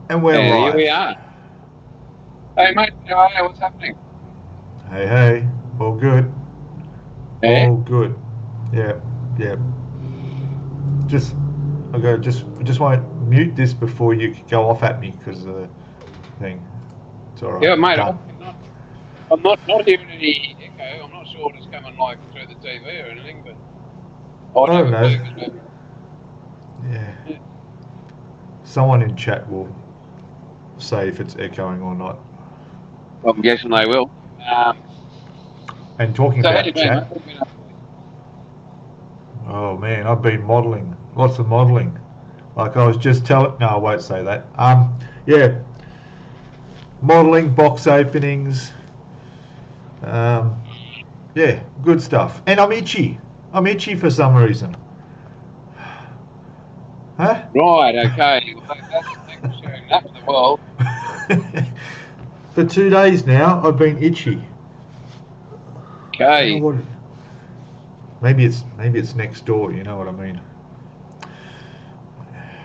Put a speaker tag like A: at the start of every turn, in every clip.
A: And we're
B: And here
A: live.
B: we are. Hey, mate, how are you? What's happening?
A: Hey, hey, all good,
B: Yeah?
A: all good. Yeah, yeah. Just, I just want to mute this before you go off at me because of the thing. It's all right.
B: Yeah, mate,
A: Done.
B: I'm not hearing any echo. I'm not sure what it's coming like through the TV or anything, but I'll
A: I
B: have
A: don't
B: a
A: know.
B: clue because
A: Yeah. Someone in chat will say if it's echoing or not.
B: I'm guessing they will. Um,
A: And talking
B: so how you
A: about
B: been, mate?
A: chat,
B: What have you been up to?
A: oh man, I've been modelling. Lots of modelling. Like I was just telling. No, I won't say that. Yeah, modelling, box openings. Um, Yeah, good stuff. And I'm itchy. I'm itchy for some reason. Huh?
B: Right, okay. Well, thanks for sharing that with the world.
A: For 2 days now, I've been itchy. I don't know
B: Okay.
A: what. Maybe it's next door. You know what I mean?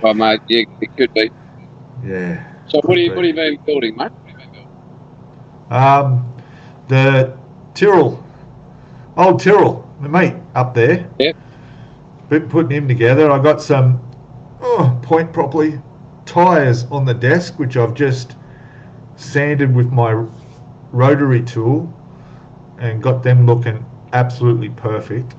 B: Well, mate, yeah, it could be.
A: Yeah,
B: So what
A: could
B: have you,
A: be.
B: what have you been building, mate? What have you been building?
A: Um, the Tyrrell, old Tyrrell, my mate up there.
B: Yep.
A: Been putting him together. I got some point properly tyres on the desk, which I've just sanded with my rotary tool and got them looking absolutely perfect.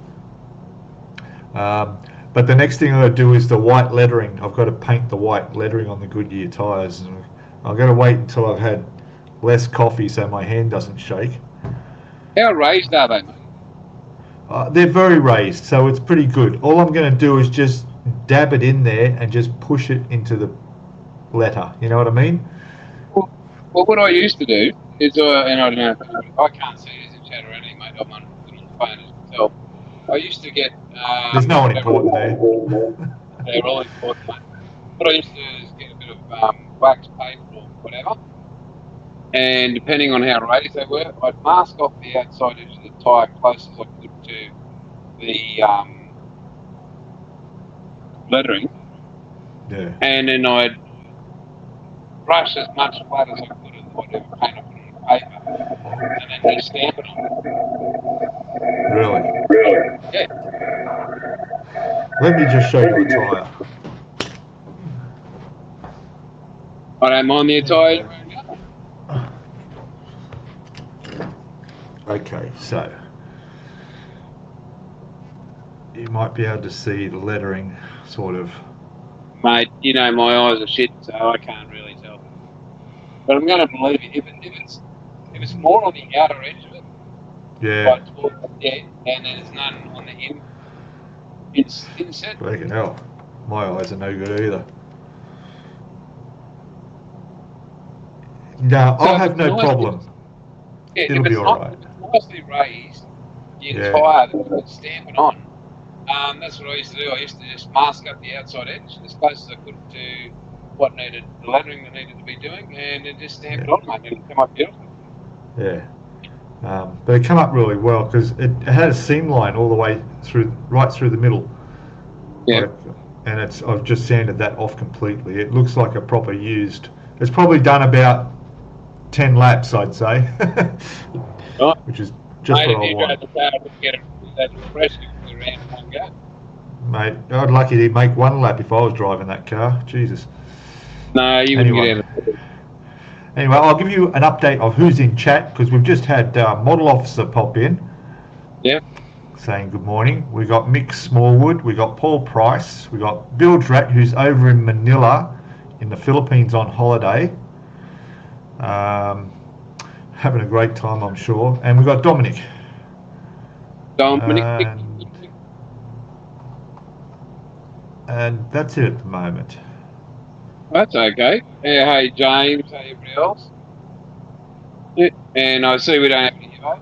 A: Um, but the next thing I've got to do is the white lettering. I've got to paint the white lettering on the Goodyear tyres. And I've got to wait until I've had less coffee so my hand doesn't shake.
B: How raised are they, mate?
A: They're very raised, so it's pretty good. All I'm going to do is just dab it in there and just push it into the letter. You know what I mean?
B: Well, what I used to do is, and I don't know, I can't see this in chat or anything, mate. I'm on the phone, as you can tell. I used to get
A: There's no one
B: whatever.
A: important there.
B: They're all important, mate. What I used to do is get a bit of wax paper or whatever, and depending on how raised they were, I'd mask off the outside edge of the tyre close as I could to the lettering,
A: Yeah.
B: and then I'd brush as much flat as I could of whatever paint I put on the paper, and then just stamp it
A: Really?
B: on. Yeah.
A: Let me just show you a tyre.
B: I don't mind the
A: There we
B: attire
A: go.
B: around here.
A: Okay, so you might be able to see the lettering sort of.
B: Mate, you know my eyes are shit, so I can't really tell. But I'm going to believe you. If it's more on the outer edge of it,
A: Yeah,
B: like towards the end, and then there's none on the inset.
A: fucking hell. My eyes are no good either. No,
B: So
A: I'll
B: if
A: have
B: it's
A: no
B: nice,
A: problem. It'll
B: if
A: be
B: it's not,
A: alright.
B: if it's nicely raised, the
A: Yeah,
B: entire that you can stamp it on. That's what I used to do. I used to just mask up the outside edge as close as I could to what needed, the lettering that needed to be doing, and then just stamp it
A: yeah,
B: on, mate, and it'll come up beautiful.
A: yeah. But it come up really well because it had a seam line all the way through, right through the middle.
B: Yeah.
A: Like, and I've just sanded that off completely. It looks like a proper used. It's probably done about 10 laps, I'd say,
B: Right.
A: which is just
B: Mate,
A: what
B: if
A: I
B: you drove
A: want.
B: the car to get that fresh, you could be around in one go.
A: Mate, I'd lucky to make one lap if I was driving that car. Jesus.
B: No, you wouldn't
A: Anyway,
B: get out of it.
A: anyway, I'll give you an update of who's in chat because we've just had Model Officer pop in
B: Yeah.
A: saying good morning. We got Mick Smallwood, we got Paul Price, we got Bill Drat who's over in Manila in the Philippines on holiday. Having a great time, I'm sure. And we've got Dominic.
B: Dominic,
A: And, and that's it at the moment.
B: that's okay. Yeah, hey, James, hey, everybody else. Yeah. And I see we don't have any vote.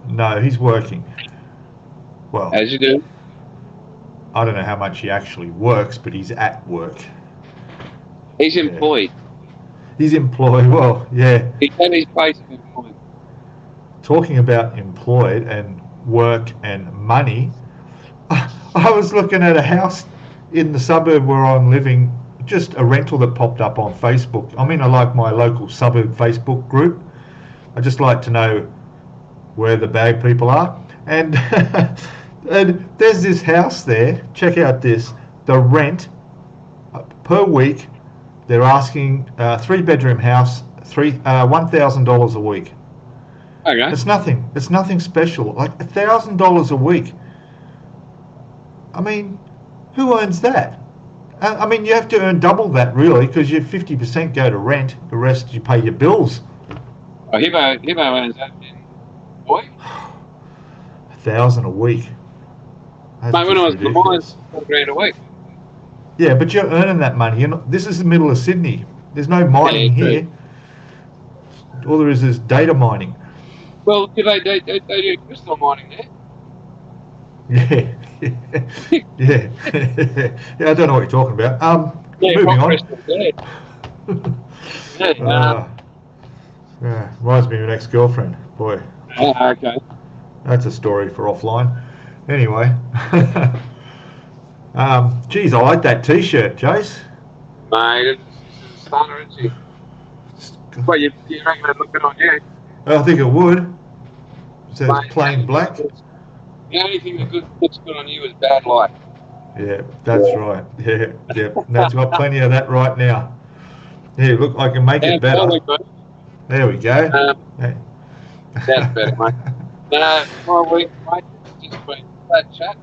A: No, he's working. Well,
B: As you do.
A: I don't know how much he actually works, but he's at work.
B: He's
A: Yeah.
B: employed.
A: He's employed. Well, yeah.
B: He's at his place of employment.
A: Talking about employed and work and money, I was looking at a house in the suburb where I'm living just a rental that popped up on Facebook. I'm in my local suburb Facebook group. I just like to know where the bag people are. And and there's this house there. Check out this. The rent per week, they're asking 3-bedroom house, $1,000 a week.
B: Okay.
A: It's nothing. It's nothing special. Like $1,000 a week. I mean, who earns that? I mean, you have to earn double that really, because your 50% go to rent. The rest you pay your bills.
B: Oh, Hibbo earns that in boy.
A: 1,000 a week. That's
B: Mate, when I was in the
A: ridiculous.
B: mines, $4,000 a week.
A: Yeah, but you're earning that money. You're not, this is the middle of Sydney. There's no mining
B: Yeah,
A: here. All there is data mining.
B: Well, they do crystal mining there.
A: Yeah, yeah. Yeah, I don't know what you're talking about.
B: Yeah,
A: Moving on.
B: crystal, yeah.
A: Yeah, reminds me of an ex-girlfriend. Boy,
B: Okay.
A: that's a story for offline. Anyway, geez, I like that T-shirt, Jace.
B: Mate, it's a stunner, isn't she? Well, you reckon it'd look good on you?
A: I think it would. It says
B: Mate,
A: plain black.
B: The only thing that looks good on you is bad light.
A: Yeah, that's right. Yeah, yeah. That's got plenty of that right now. Here, look, I can make it better. There we go. Hey.
B: That's better, mate. No, my week, mate, it's just been flat chat.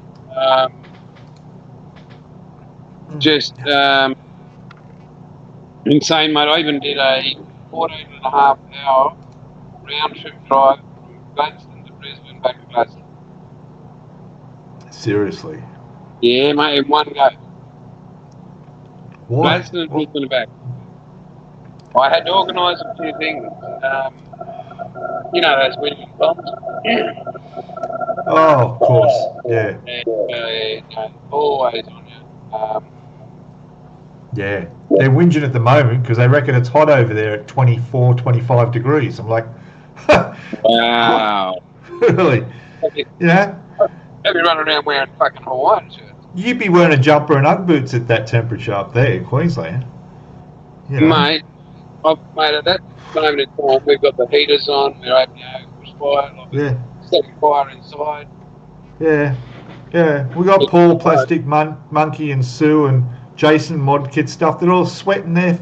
B: Insane, mate. I even did a 14.5-hour round trip drive from Gladstone to Brisbane back to Gladstone.
A: Seriously.
B: Yeah, mate, in one go.
A: Why?
B: Gladstone and Brisbane and back. I had to organise a few things. You know those winning bombs?
A: Oh, of course. Yeah.
B: And, always on you.
A: Yeah. They're whinging at the moment because they reckon it's hot over there at 24, 25 degrees. I'm like,
B: wow.
A: Really? Yeah.
B: Have you run around wearing fucking Hawaiian shirts?
A: You'd be wearing a jumper and Ugg boots at that temperature up there in Queensland. You know.
B: Mate, at that moment in time, we've got the heaters on, we're opening fire, setting fire inside.
A: Yeah, yeah. We got Paul, Plastic Monkey, and Sue, and Jason, Mod Kit stuff. They're all sweating there,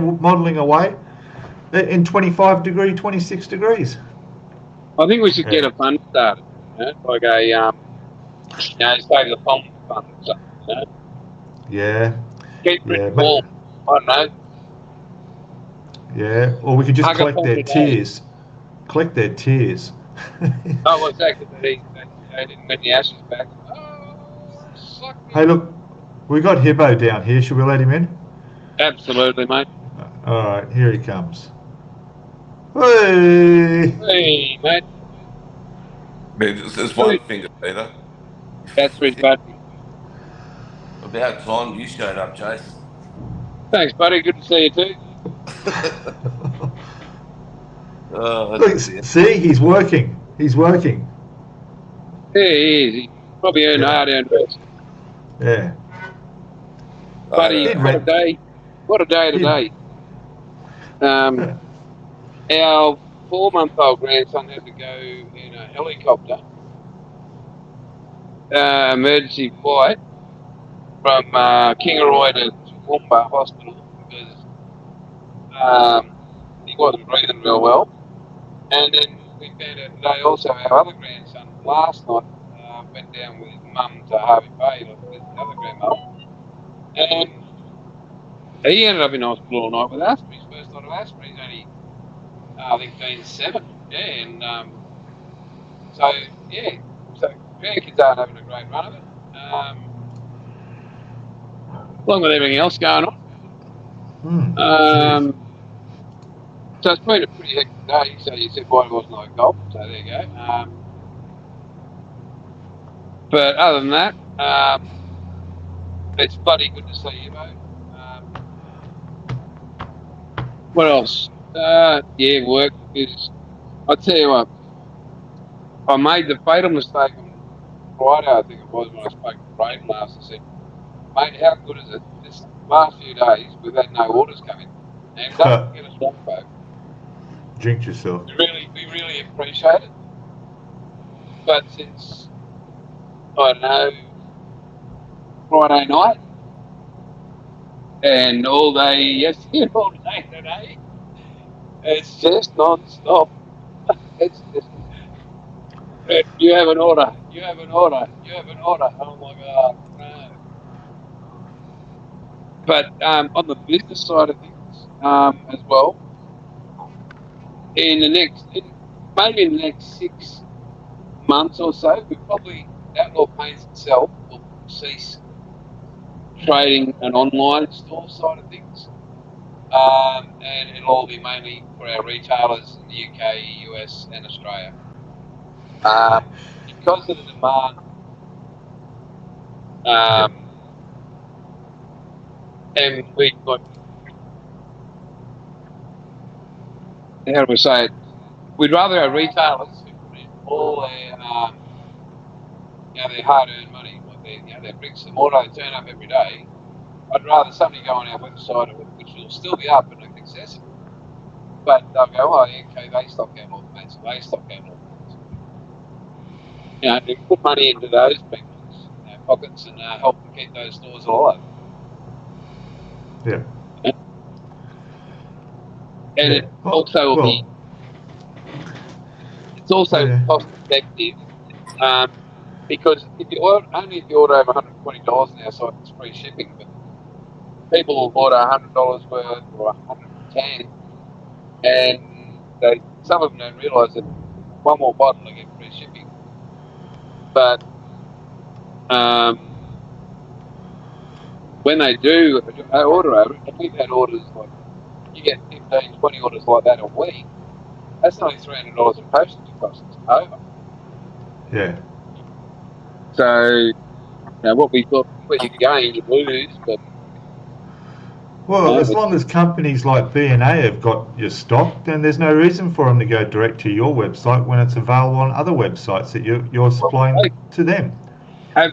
A: modelling away in 25 degree, 26 degrees.
B: I think we should get a fund started, like a, save the bomb fund or something,
A: Yeah.
B: Keep it warm. I don't know.
A: Yeah, or we could just collect their tears. Collect their tears.
B: Oh, well, exactly. They didn't win the Ashes back. Oh, suck me.
A: Hey, look, we got Hibbo down here. Should we let him in?
B: Absolutely, mate.
A: All right, here he comes. Hey!
B: Hey, mate.
C: There's one finger, Peter.
B: That's his buddy.
C: About time you showed up, Jace.
B: Thanks, buddy. Good to see you too.
A: Look, see, he's working. He's working.
B: Yeah, he is. He probably earned hard-earned rest.
A: Yeah.
B: Buddy, what a day. What a day today. Our 4-month-old grandson had to go in a helicopter emergency flight from Kingaroy to Toowoomba Hospital because he wasn't breathing real well. And then we found out today also our other grandson last night went down with his mum to Harvey Bay, like his other grandmother. And he ended up in hospital all night with asthma. His first night of asthma. He's only, I think, been 7. Yeah, and so grandkids aren't having a great run of it. Along with everything else going on. So it's been a pretty hectic day. So you said why wasn't I golf? So there you go. But other than that, it's bloody good to see you, mate. What else? Work is. I tell you what, I made the fatal mistake on Friday. I think it was when I spoke to Braden last. I said, Mate, how good is it? This last few days, we've had no orders coming. And don't get us wrong, folks.
A: Jinx yourself.
B: We really appreciate it. But since, I don't know, Friday night, and all day yesterday and all day today, it's just non-stop. It's just, you have an order, you have an order, you have an order. Oh my God, no. But on the business side of things as well, maybe in the next 6 months or so, we probably, Outlaw Paints itself will cease trading an online store side of things. And it'll all be mainly for our retailers in the UK, US, and Australia. Because of the demand, and we got, how do we say it? We'd rather our retailers who put in all their, their hard-earned money, like their bricks and mortar, they turn up every day. I'd rather somebody go on our website, which will still be up and accessible, but they'll go, oh, yeah, okay, they stock Outlaw Paints, they stock Outlaw Paints. They put money into those people's pockets and help them keep those stores alive.
A: Yeah.
B: And it also will be. It's also cost effective because if you order over $120 on our site, it's free shipping. But people will order $100 worth or $110, and some of them don't realise that one more bottle they get free shipping. But when they do order over it, and we've had orders like, you get 15, 20 orders like that a week, that's only $300 in postage costs over.
A: Yeah.
B: So, what we thought, where you gain, you lose, but...
A: Well, as long as companies like B&A have got your stock, then there's no reason for them to go direct to your website when it's available on other websites that you're supplying to them.
B: Have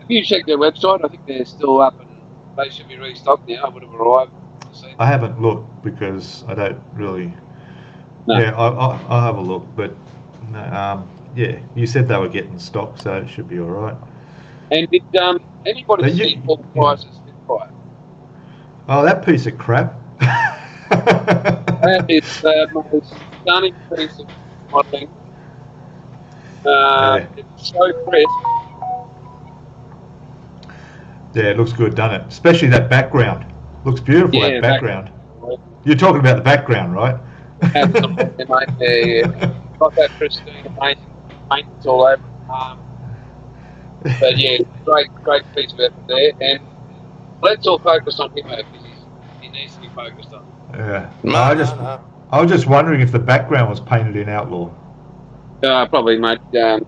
B: you checked their website? I think they're still up and they should be restocked now. I would have arrived.
A: I haven't looked because I don't really... No. Yeah, I'll have a look, but yeah, you said they were getting stock, so it should be all right.
B: And did anybody see Paul Price's Spitfire?
A: Oh, that piece of crap.
B: That is the most stunning piece of modelling. It's so crisp.
A: Yeah, it looks good, doesn't it? Especially that background. Looks beautiful, that background. You're talking about the background, right?
B: Absolutely, mate. Yeah. Got that pristine paint all over. But yeah, great piece of effort there. And let's all focus on him because he needs to be focused on.
A: Yeah. I was just wondering if the background was painted in Outlaw.
B: Probably, mate. Yeah,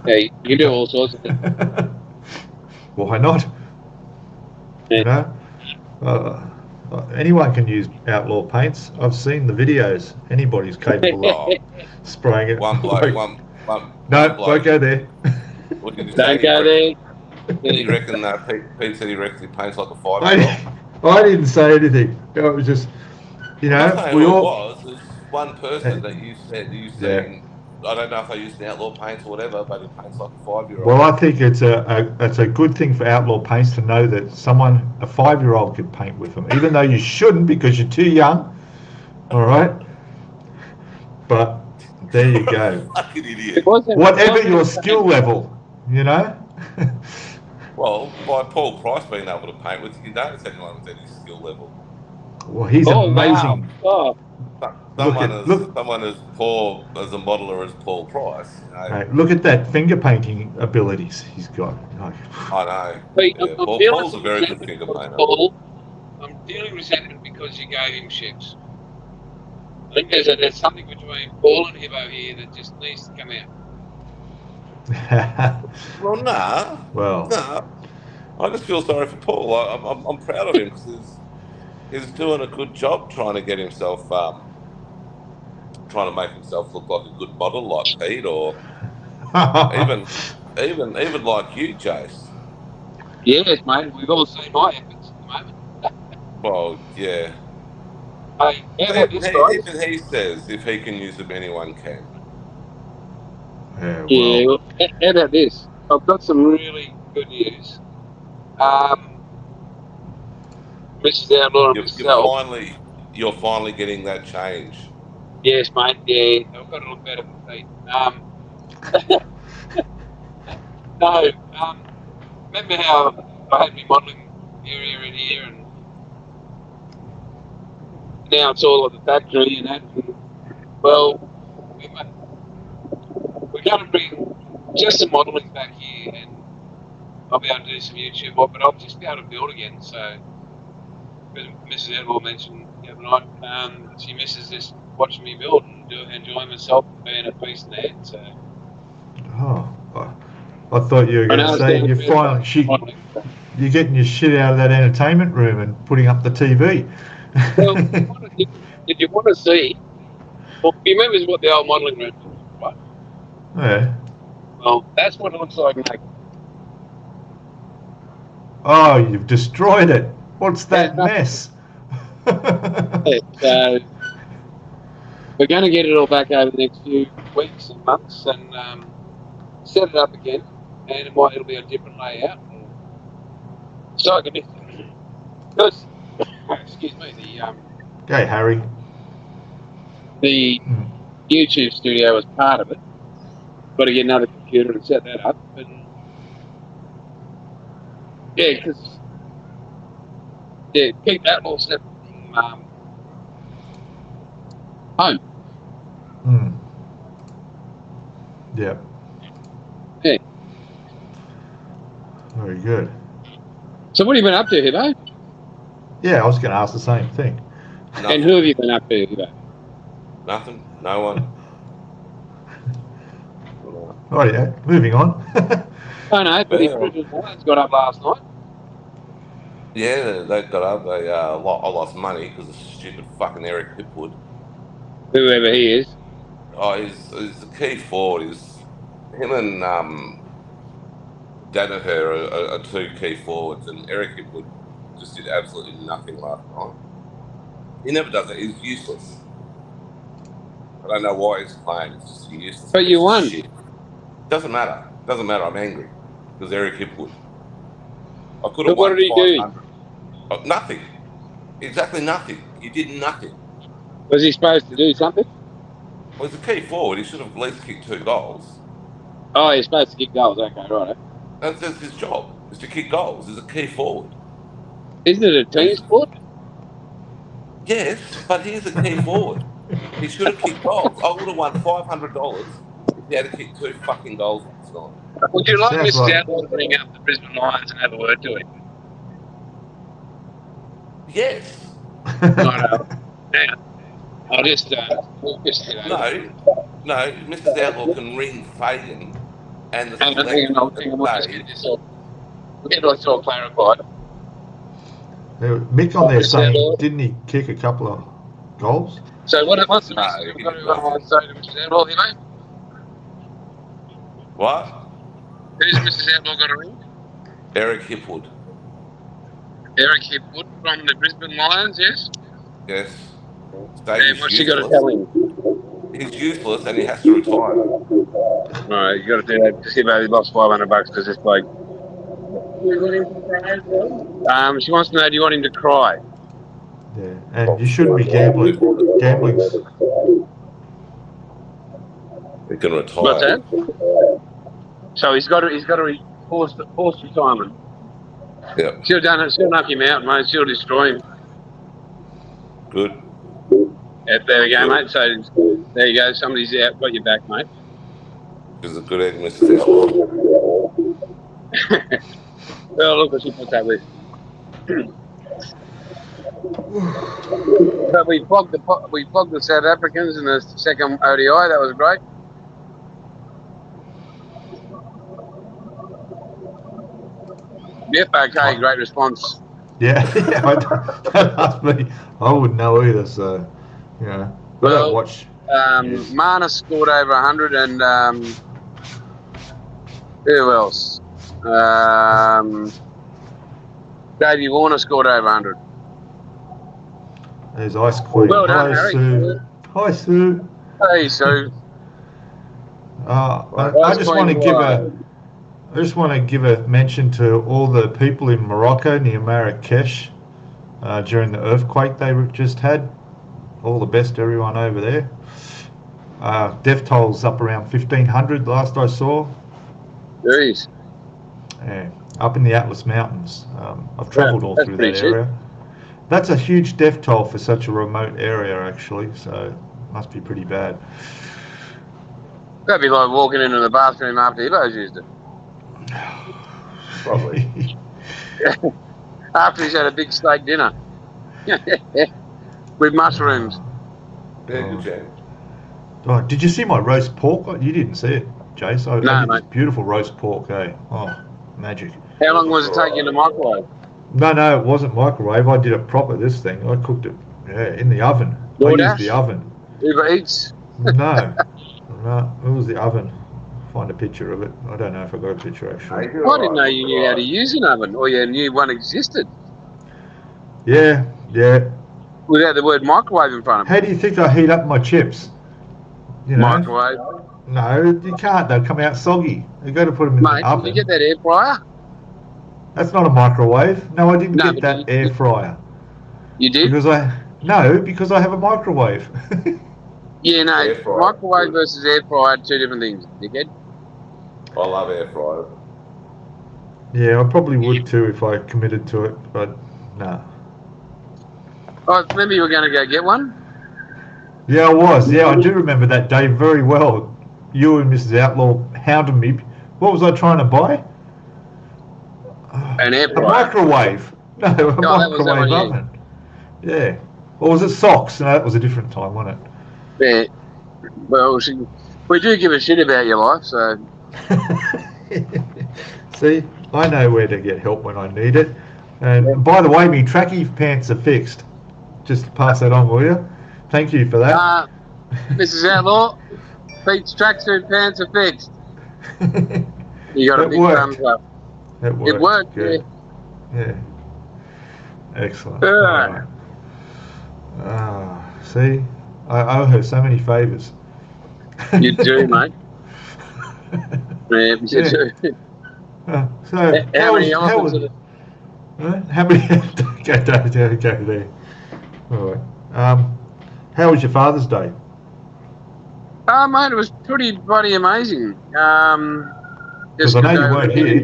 B: you can do all sorts of things.
A: Why not? Yeah. You know? Anyone can use Outlaw paints. I've seen the videos. Anybody's capable of spraying it.
C: One bloke, one
A: no, don't go there.
B: Don't go there.
C: You reckon Pete said he reckons he paints like a 5-year-old?
A: I didn't say anything. It was just,
C: was one person that you said I don't know if they used the Outlaw paints or whatever, but he paints like a 5-year-old.
A: Well, I think it's a good thing for Outlaw Paints to know that a 5-year-old could paint with them, even though you shouldn't because you're too young. All right, but there you go.
C: Fucking idiot.
A: Whatever your skill level, you know.
C: Well, by Paul Price being able to paint with, you notice anyone with any skill level.
A: Well, he's amazing.
B: Wow.
C: Someone as poor as a modeller as Paul Price.
A: Hey, look at that finger painting abilities he's got.
C: I know.
B: Pete,
C: yeah, Paul's a very good finger painter.
B: Paul, I'm feeling resentment because you gave him shifts. I think there's something between Paul and Hibbo here that just needs to come out.
C: Well, nah. I just feel sorry for Paul. I'm proud of him because he's doing a good job trying to get himself, trying to make himself look like a good model like Pete or even like you, Jace.
B: Yes, mate. We've all seen my efforts at the moment.
C: Well, yeah.
B: Hey, how about this, guys?
C: Even he says if he can use them, anyone can.
A: Yeah,
B: Yeah.
A: well,
B: Well, how about this? I've got some really good news. Mrs. Outlaw and myself.
C: You're finally getting that change.
B: Yes, mate. Yeah, I've got to look better for Pete. No. Remember how I had my modelling area in here, and now it's all at the factory and that. And, well, we're going to bring just some modelling back here, and I'll be able to do some YouTube, but I'll just be able to build again. So, Mrs. Edward mentioned the other night, she misses just watching me build and enjoying myself and being at peace in there. So,
A: I thought you were going to say you're getting your shit out of that entertainment room and putting up the TV.
B: Well, if you want to see, well, you remember what the old modelling room was, right?
A: Yeah.
B: Well, that's what it looks like now.
A: Oh, you've destroyed it. What's that mess?
B: So we're going to get it all back over the next few weeks and months and set it up again, and it'll be a different layout. So I can, because excuse me,
A: Okay, Harry.
B: The YouTube studio was part of it. Got to get another computer and set that up, and yeah, because keep that all set from home.
A: Yep.
B: Yeah.
A: Very good.
B: So what have you been up to, Hibbo?
A: Yeah, I was going to ask the same thing.
B: Nothing. And who have you been up to, Hibbo?
C: Nothing. No one.
A: Oh yeah. Moving on.
B: Oh no, but the Lions got up last night.
C: Yeah, they got up. I lost money because of stupid fucking Eric Hipwood.
B: Whoever he is.
C: Oh, he's the key forward. Him and Danaher are two key forwards, and Eric Hipwood just did absolutely nothing last night. He never does it. He's useless. I don't know why he's playing. It's just useless.
B: But you won.
C: Shit. Doesn't matter. Doesn't matter. I'm angry because Eric Hipwood. I could have won.
B: What did he do?
C: Nothing. Exactly nothing. He did nothing.
B: Was he supposed to do something?
C: Well, he's a key forward. He should have at least kicked 2 goals.
B: Oh, he's supposed to kick goals. Okay, right.
C: That's his job. Is to kick goals. He's a key forward.
B: Isn't it a team sport?
C: Yes, but he's a key forward. He should have kicked goals. I would have won $500 if he had to kick 2 fucking goals last night.
B: Would you like Mr. Outlaw to bring up the Brisbane Lions and have a word to him?
C: Yes.
B: No. I'll just
C: No, Mrs. Outlaw can ring Fagan and the
B: hang on, we'll just get this all clarified.
A: Mick on there saying, didn't he kick a couple of goals?
B: So what's the message you've got to say to Mrs. Outlaw here, mate?
C: What?
B: Who's Mrs. Outlaw got to ring?
C: Eric Hipwood.
B: Eric Hipwood from the Brisbane Lions, yes?
C: Yes.
B: And what's she got to tell him?
C: He's useless and he has to retire.
B: Alright, you got to do that. Just give he lost $500 because this bloke. She wants to know, do you want him to cry?
A: Yeah, and you shouldn't be gambling. Gambling's...
C: He can retire.
B: What's that? So he's got to force retirement.
C: Yeah.
B: She'll knock him out, mate. She'll destroy him.
C: Good.
B: Yeah, there we go, mate. So there you go. Somebody's got your back, mate.
C: He's a good egg, Mr. Outlaw.
B: Well, look what she put that with. But we flogged the South Africans in the second ODI. That was great. Yep. Okay. Great response.
A: Yeah. I wouldn't know either. So, you know, I don't watch.
B: Mana scored over 100, and who else? Davey Warner scored over 100.
A: There's Ice Queen.
B: Well done,
A: Hello,
B: Harry.
A: Sue. Hi, Sue.
B: Hey, so
A: I just want to give a mention to all the people in Morocco near Marrakesh during the earthquake they just had. All the best to everyone over there. Death toll's up around 1,500 last I saw.
B: Jeez.
A: Yeah, up in the Atlas Mountains. I've travelled all through that
B: shit.
A: area. That's a huge death toll for such a remote area, actually. So it must be pretty bad.
B: That'd be like walking into the bathroom after Ibo's used it.
C: Probably.
B: After he's had a big steak dinner. With mushrooms.
C: Yeah, good chance.
A: Oh, did you see my roast pork? You didn't see it, Jace. I did this beautiful roast pork, eh? Oh, magic.
B: How long was it taking in the microwave?
A: No, it wasn't microwave. I did it proper, this thing. I cooked it, in the oven. I used the oven.
B: Uber Eats?
A: No, it was the oven. Find a picture of it. I don't know if I got a picture, actually.
B: I didn't know you knew how to use an oven, or you knew one existed.
A: Yeah.
B: Without the word microwave in front of it.
A: How do you think I heat up my chips? You know?
B: Microwave?
A: No, you can't. They'll come out soggy. You've got to put them in the oven.
B: Did you get that air fryer?
A: That's not a microwave. No, I didn't get that air fryer.
B: You did?
A: Because I have a microwave.
B: Yeah, no. Microwave versus air fryer, two different things, dickhead.
C: I love air fryers.
A: Yeah, I probably would too if I committed to it, but no.
B: Oh, remember you were going to go get one?
A: Yeah, I was. Yeah, I do remember that day very well. You and Mrs. Outlaw hounded me. What was I trying to buy?
B: An air fryer.
A: A microwave. No, a microwave oven. Yeah. Or was it socks? No, that was a different time, wasn't it?
B: Yeah. Well, we do give a shit about your life, so...
A: See, I know where to get help when I need it. And by the way, me tracky pants are fixed. Just pass that on, will you? Thank you for that.
B: Mrs. Outlaw, Pete's tracksuit pants are fixed. You got a big thumbs up.
A: It worked.
B: It worked,
A: good. Yeah. Excellent. See, I owe her so many favours.
B: You do, mate. Yeah, you do.
A: So how many? Go there. All right. How was your Father's Day?
B: Mate, it was pretty bloody amazing.
A: Because I know you weren't here.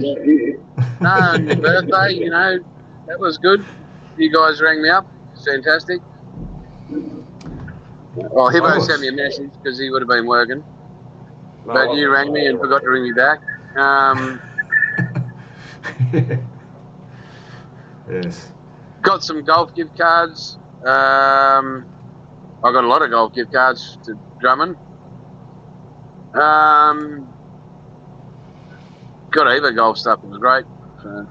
B: No, on your birthday, you know, that was good. You guys rang me up. Fantastic. Well, Hibbo sent me a message because he would have been working. But you rang me and forgot to ring me back.
A: Yes.
B: Got some golf gift cards. I got a lot of golf gift cards to Drummond. Got a heap of golf stuff. It was great. So.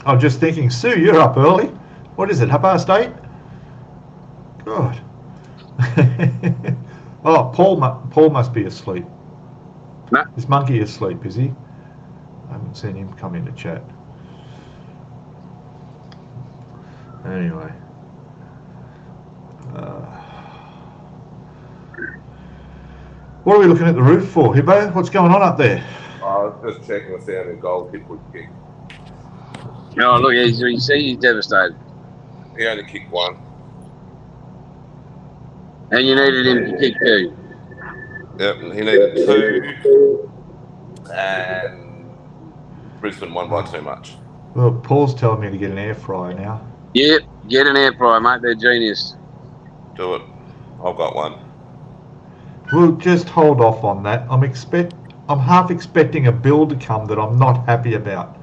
A: I'm just thinking, Sue, you're up early. What is it, 8:30? God. Oh, Paul must be asleep.
B: Nah.
A: Is Monkey asleep, is he? I haven't seen him come into chat. Anyway. What are we looking at the roof for, Hibbo? What's going on up there?
C: I was just checking to see how many goals he would kick.
B: Oh, look, he's devastated.
C: He only kicked one.
B: And you needed him to kick two.
C: Yep, he needed two. And Brisbane won by too much.
A: Well, Paul's telling me to get an air fryer now.
B: Yep, get an air fryer, mate. They're genius.
C: Do it. I've got one.
A: We'll just hold off on that. I'm half expecting a bill to come that I'm not happy about.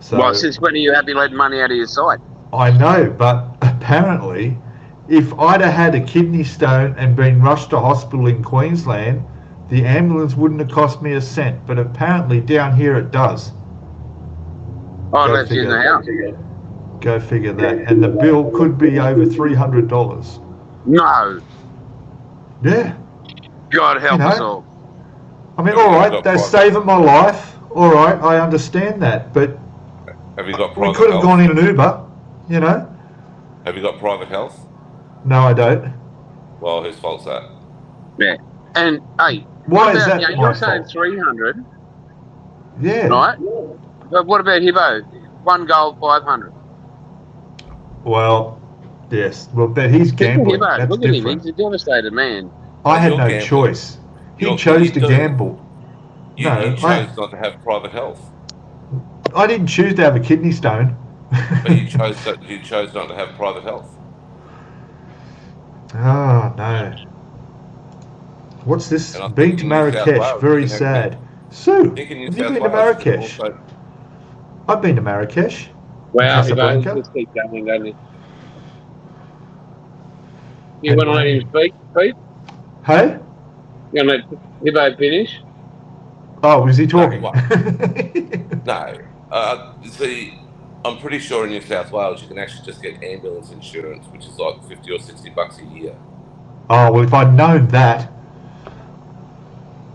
A: So,
B: well, since when are you happy letting money out of your side?
A: I know, but apparently, if I'd have had a kidney stone and been rushed to hospital in Queensland, the ambulance wouldn't have cost me a cent. But apparently down here it does.
B: I left you in the house.
A: Go figure that. And the bill could be over $300.
B: No.
A: Yeah.
B: God help us all.
A: I mean, all right, they're saving my life. all right, I understand that, but
C: Have you got
A: we
C: private
A: could have
C: health?
A: gone in an Uber, you know.
C: Have you got private health?
A: No, I don't.
C: Well, whose fault's that?
B: Yeah. And hey,
A: Why is
B: about,
A: that
B: you're
A: my
B: saying
A: fault?
B: 300,
A: Yeah.
B: right? But what about Hibbo? 1 goal, 500.
A: Well, yes. Well, but he's
B: Look at
A: gambling.
B: Hibbo.
A: That's
B: Look at him.
A: different.
B: He's a devastated man.
A: I had
C: You're
A: no
C: gambling.
A: choice. He
C: You
A: chose to
C: do.
A: gamble.
C: You
A: No,
C: chose not to have private health,
A: I didn't choose to have a kidney stone.
C: but you chose not to have private health.
A: Oh, no. What's this?
C: And I
A: Been
C: think
A: to
C: in New South
A: Marrakesh.
C: Wales,
A: Very
C: you can have
A: sad. Sue,
C: I think in New
A: have you
C: South
A: been to
C: Wales, you can
A: Marrakesh?
C: also.
A: I've been to Marrakesh.
B: Wow, Hibbo.
A: Casablanca.
B: Just keep going, don't you? You want to let him speak, Pete?
A: Hey?
B: You want to let Hibbo finish?
A: Oh, was he talking?
C: what? No. See, I'm pretty sure in New South Wales you can actually just get ambulance insurance, which is like $50 or $60 a year.
A: Oh, well, if I'd known that,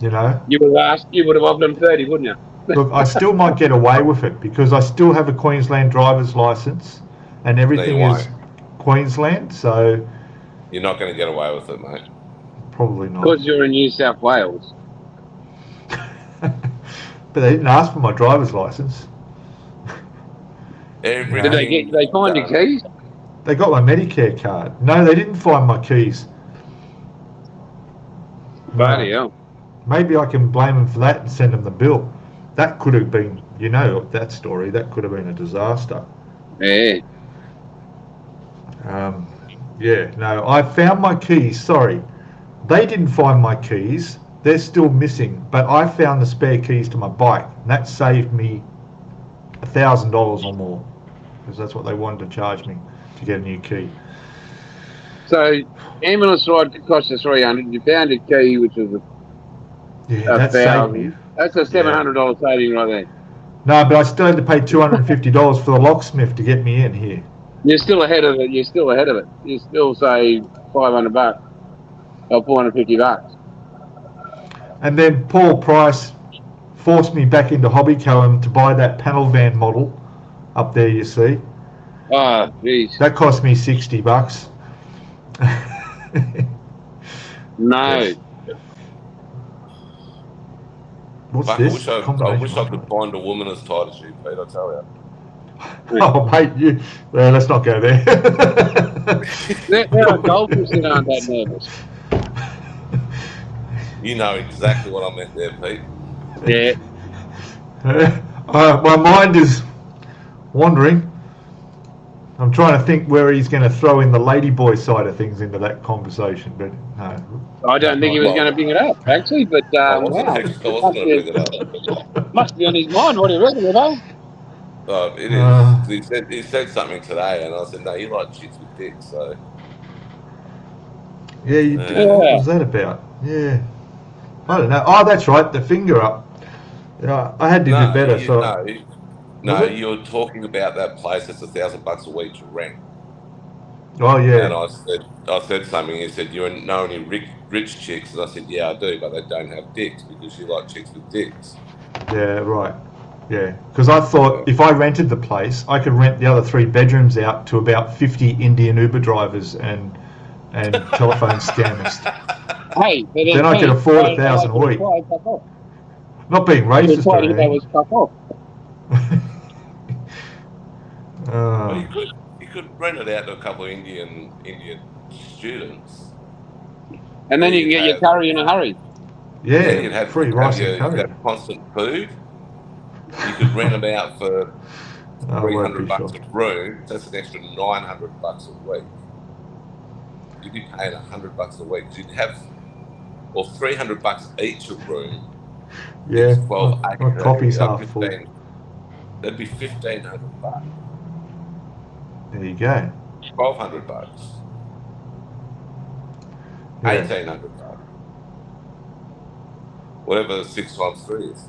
A: you know.
B: You would have offered him 30, wouldn't you?
A: Look, I still might get away with it because I still have a Queensland driver's license and everything
C: No, you
A: is Queensland, so
C: You're not going to get away with it, mate.
A: probably not.
B: Because you're in New South Wales.
A: But they didn't ask for my driver's license.
B: Did they find your keys?
A: They got my Medicare card. No, they didn't find my keys.
B: Bloody hell.
A: Maybe I can blame them for that and send them the bill. That could have been, you know, that story. That could have been a disaster.
B: Yeah.
A: Yeah, no, I found my keys. Sorry. They didn't find my keys. They're still missing. But I found the spare keys to my bike. And that saved me $1,000 or more. Because that's what they wanted to charge me to get a new key.
B: So, ambulance ride cost us 300. You found a key, which was
A: that saved me.
B: That's a $700 saving right there.
A: No, but I still had to pay $250 for the locksmith to get me in here.
B: You're still ahead of it. You still say $500 or $450.
A: And then Paul Price forced me back into Hobbyco to buy that panel van model up there, you see.
B: Oh, jeez.
A: That cost me $60.
B: No.
A: Yes. What's
C: Fuck,
A: this?
C: I wish I could find a woman as tight as you, Pete, I tell you.
A: Oh, mate, let's not go there.
B: There are golfers that aren't that nervous.
C: You know exactly what I meant there, Pete.
B: Yeah.
A: My mind is wandering. I'm trying to think where he's going to throw in the ladyboy side of things into that conversation, but no.
B: I don't think he was going to bring it up, actually, but
C: I wasn't going to bring it up.
B: Must be on his mind. What do you reckon, Evo?
C: It is. He said something today, and I said, no, you like chicks with dicks, so.
A: Yeah, you did. What was that about? Yeah. I don't know. Oh, that's right, the finger up. Yeah, I had to do better.
C: No, you're talking about that place that's $1,000 a week to rent.
A: Oh, yeah.
C: And I said something. He said, you know any rich chicks? And I said, yeah, I do, but they don't have dicks because you like chicks with dicks.
A: Yeah, right. Yeah, because I thought if I rented the place, I could rent the other 3 bedrooms out to about 50 Indian Uber drivers and telephone scammers.
B: Hey,
A: then I could afford $1,000 a week. Not being racist or anything.
C: Well, you could rent it out to a couple of Indian students,
B: and then you can get your curry in a hurry.
A: Yeah,
C: you'd have
A: free rice and curry.
C: You'd have constant food. You could rent them out for $300 a room. That's an extra $900 a week. You'd be paying $100 a week. You'd have, or $300 each a room.
A: Yeah,
C: 12
A: my coffee's half full.
C: That'd be $1,500.
A: There you go.
C: $1,200.
A: Yeah.
C: $1,800. Whatever 6 times 3 is.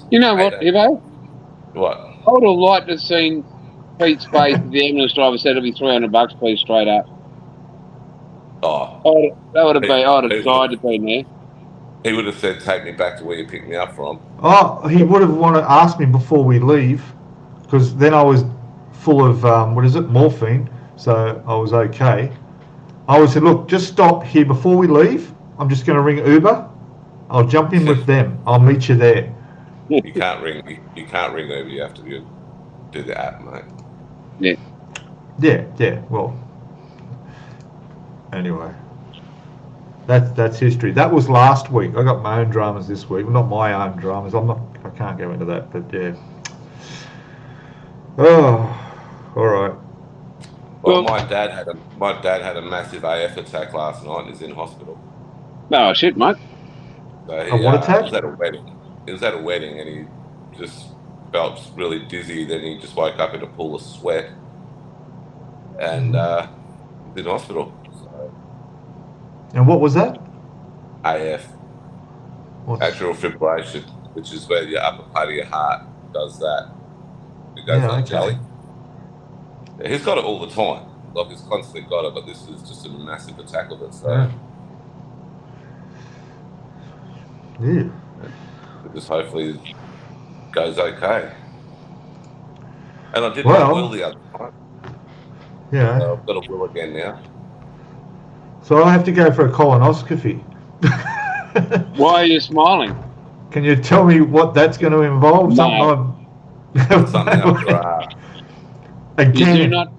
B: You know what, Ivo?
C: What?
B: I would have liked to have seen Pete's face if the ambulance driver said it'll be $300, please, straight up.
C: Oh.
B: That would have been, I would have tried to be there.
C: He would have said, "Take me back to where you picked me up from."
A: Oh, he would have wanted to ask me before we leave, because then I was full of morphine, so I was okay. I would say, look, just stop here before we leave. I'm just going to ring Uber. I'll jump in with them. I'll meet you there.
C: You can't ring. You can't ring Uber. You have to do the app, mate.
A: Yeah. Well, anyway, that's history. That was last week. I got my own dramas this week. Well, not my own dramas. I can't go into that. But yeah. Oh, all right.
C: Well, my dad had a massive AF attack last night. He's in hospital.
B: No shit, mate.
C: So he
A: what attack?
C: was at a wedding. He was at a wedding, and he just felt really dizzy. Then he just woke up in a pool of sweat, and he's in hospital. So.
A: And what was that?
C: AF. Atrial fibrillation, which is where your upper part of your heart does that. It goes on jelly. Yeah, he's got it all the time. Like, he's constantly got it, but this is just a massive attack of it. So,
A: yeah.
C: It just hopefully goes okay. And I did my will the other night.
A: Yeah.
C: So I've got a will again now.
A: So I have to go for a colonoscopy.
B: Why are you smiling?
A: Can you tell me what that's going to involve?
B: No.
C: Something up your ass.
A: Again.
B: You do not.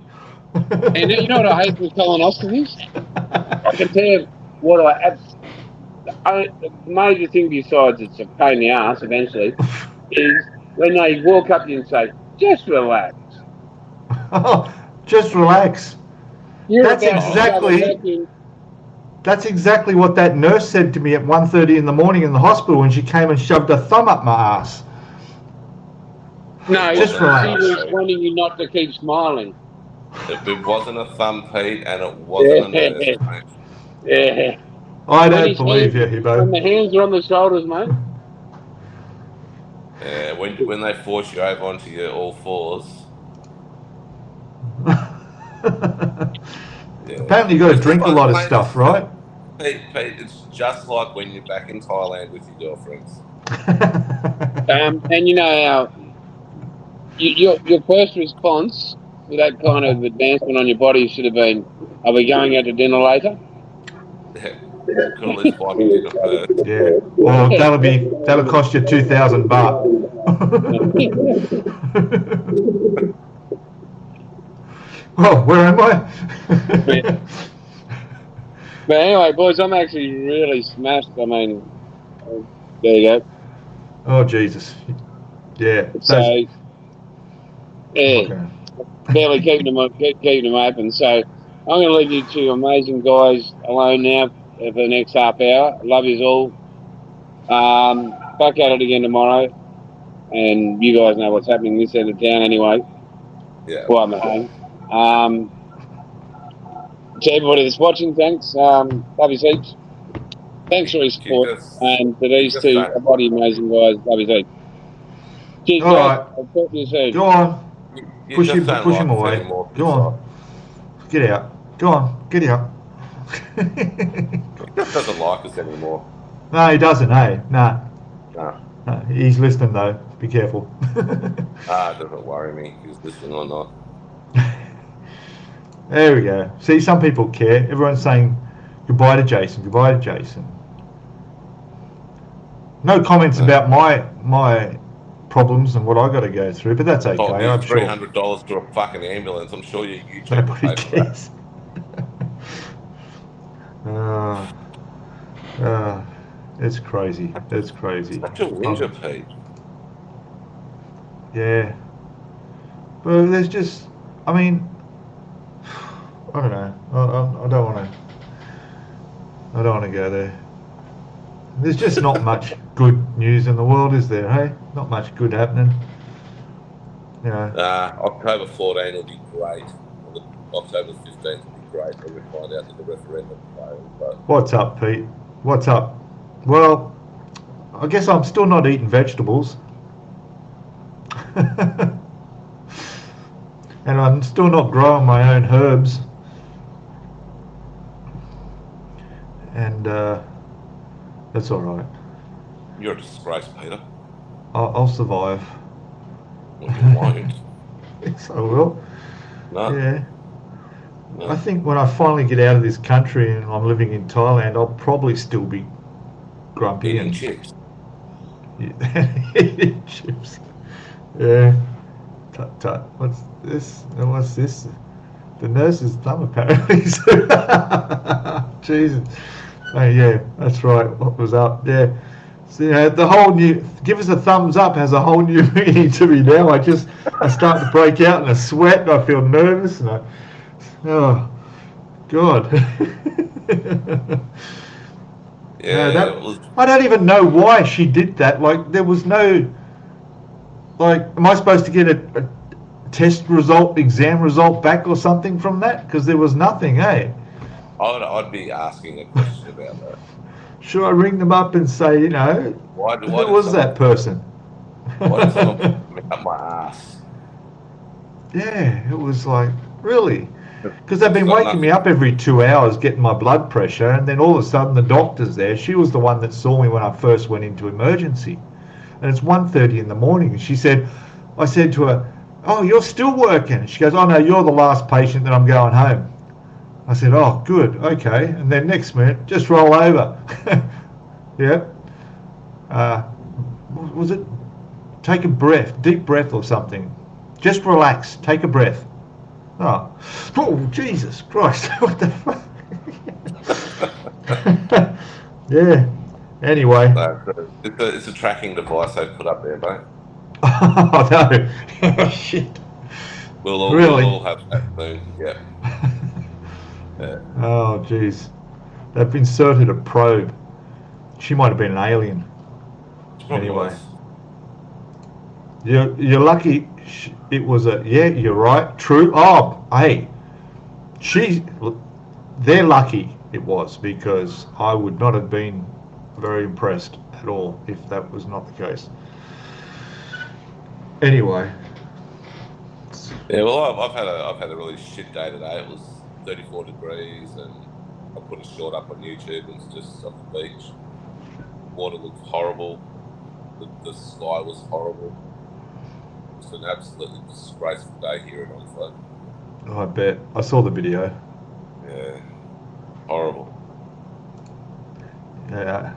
B: And you know what I hate with colonoscopies? I can tell you what the major thing besides it's a pain in the ass eventually is when they walk up to you and say, just relax.
A: Just relax. That's exactly what that nurse said to me at 1:30 in the morning in the hospital when she came and shoved a thumb up my ass.
B: No,
A: just relax.
B: She was wanting you not to keep smiling.
C: It wasn't a thumb, Pete, and it wasn't a nurse, mate.
B: Yeah.
A: I don't believe you, Hibbo.
B: When the hands are on the shoulders, mate.
C: Yeah, when they force you over onto your all fours.
A: Apparently, you got to drink a lot of stuff, right?
C: Pete, it's just like when you're back in Thailand with your girlfriends.
B: And you know how your first response to that kind of advancement on your body should have been, "Are we going out to dinner later?"
C: Yeah. Could at least buy me dinner first.
A: Yeah. Well, that'll cost you 2,000 baht. Oh, where am I?
B: But anyway, boys, I'm actually really smashed. I mean, there you go.
A: Oh, Jesus. Yeah.
B: So, yeah, barely keeping them open. So, I'm going to leave you two amazing guys alone now for the next half hour. Love yous all. Back at it again tomorrow. And you guys know what's happening this end of town anyway.
C: Yeah.
B: Well, I'm at home. To everybody that's watching, thanks. Love you heaps. Thanks for your support. And to these two bloody amazing guys, love you heaps. Cheers,
A: all
B: guys.
A: right.
B: I'll talk to you soon.
A: Go on. Push him away.
C: Anymore,
A: go on. Get out. Go on. Get out.
C: He doesn't like us anymore.
A: No, he doesn't, hey? Nah.
C: No.
A: He's listening, though. Be careful.
C: It doesn't worry me if he's listening or not.
A: There we go. See, some people care. Everyone's saying goodbye to Jason. Goodbye to Jason. No comments about my problems and what I got to go through, but that's okay. I'm sure.
C: $300 to a fucking ambulance. I'm sure you
A: Nobody cares. It's crazy. It's crazy.
C: Such a whinger, Pete.
A: Yeah. But there's just, I mean, I don't know. I don't want to go there. There's just not much good news in the world, is there? Hey, not much good happening. You know.
C: October 14 will be great. October 15 will be great when we find out that the referendum failed. But
A: what's up, Pete? What's up? Well, I guess I'm still not eating vegetables. And I'm still not growing my own herbs. And That's all right.
C: You're a disgrace, Peter.
A: I'll survive.
C: Well, you won't.
A: Yes, I will.
C: No.
A: Yeah.
C: No.
A: I think when I finally get out of this country and I'm living in Thailand, I'll probably still be grumpy
C: Eating
A: and
C: chips.
A: eating chips. Yeah. Tut tut. What's this? What's this? The nurse's thumb apparently. Jesus. Oh yeah, that's right. What was up? Yeah. So the whole new give us a thumbs up has a whole new meaning to me now. I start to break out in a sweat and I feel nervous and oh God.
C: Yeah, it was.
A: I don't even know why she did that. Like there was no like am I supposed to get a test result, exam result back or something from that? Because there was nothing, eh?
C: I'd be asking a question about that.
A: Should I ring them up and say, who was that person?
C: Why did someone put me up my ass?
A: Yeah, it was like, really? Because they've been
C: It's got
A: waking me up every 2 hours getting my blood pressure, and then all of a sudden the doctor's there. She was the one that saw me when I first went into emergency. And it's 1:30 in the morning. And I said to her, oh, you're still working? She goes, oh no, you're the last patient that I'm going home. I said, oh, good, okay. And then next minute, just roll over. Yeah. Was it? Take a breath, deep breath or something. Just relax, take a breath. Oh, Jesus Christ, what the fuck? Yeah, anyway.
C: No, it's a tracking device they put up there, mate.
A: Oh, no. Shit.
C: We'll all have that soon, yeah.
A: Oh, jeez. They've inserted a probe. She might have been an alien. Anyway.
C: Was.
A: You're lucky it was yeah, you're right. True. Oh, hey. They're lucky it was because I would not have been very impressed at all if that was not the case. Anyway.
C: Yeah, well, I've had a really shit day today. It was 34 degrees, and I put a short up on YouTube. It was just off the beach. Water looked horrible. The sky was horrible. It's an absolutely disgraceful day here in Onslow.
A: Oh, I bet. I saw the video.
C: Yeah, horrible.
A: Yeah.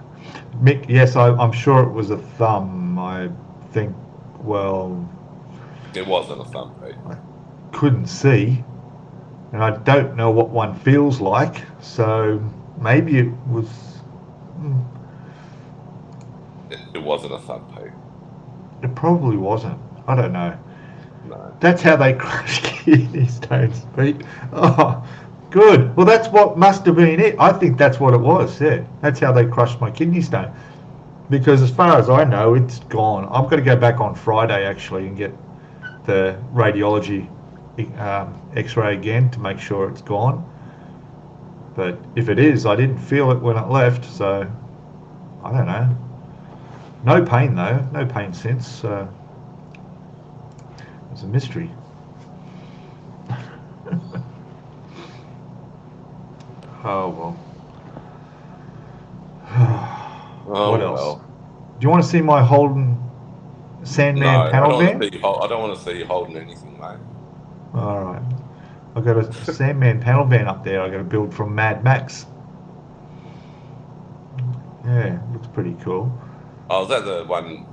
A: Mick, yes, I'm sure it was a thumb. I think, well...
C: It wasn't a thumb, Pete.
A: I couldn't see, and I don't know what one feels like, so maybe it was...
C: It wasn't a thumb, Pete.
A: It probably wasn't. I don't know.
C: No.
A: That's how they crush kidney stones, Pete. Oh, good. Well, that's what must have been it. I think that's what it was, yeah. That's how they crushed my kidney stone. Because as far as I know, it's gone. I've got to go back on Friday, actually, and get the radiology x-ray again to make sure it's gone. But if it is, I didn't feel it when it left, so I don't know. No pain, though. No pain since. It's a mystery. Oh, well. What else?
C: Well.
A: Do you want to see my Holden Sandman panel van?
C: I don't want to see you holding anything, mate.
A: All right. I've got a Sandman panel van up there. I've got to build from Mad Max. Yeah, looks pretty cool.
C: Oh, was that the one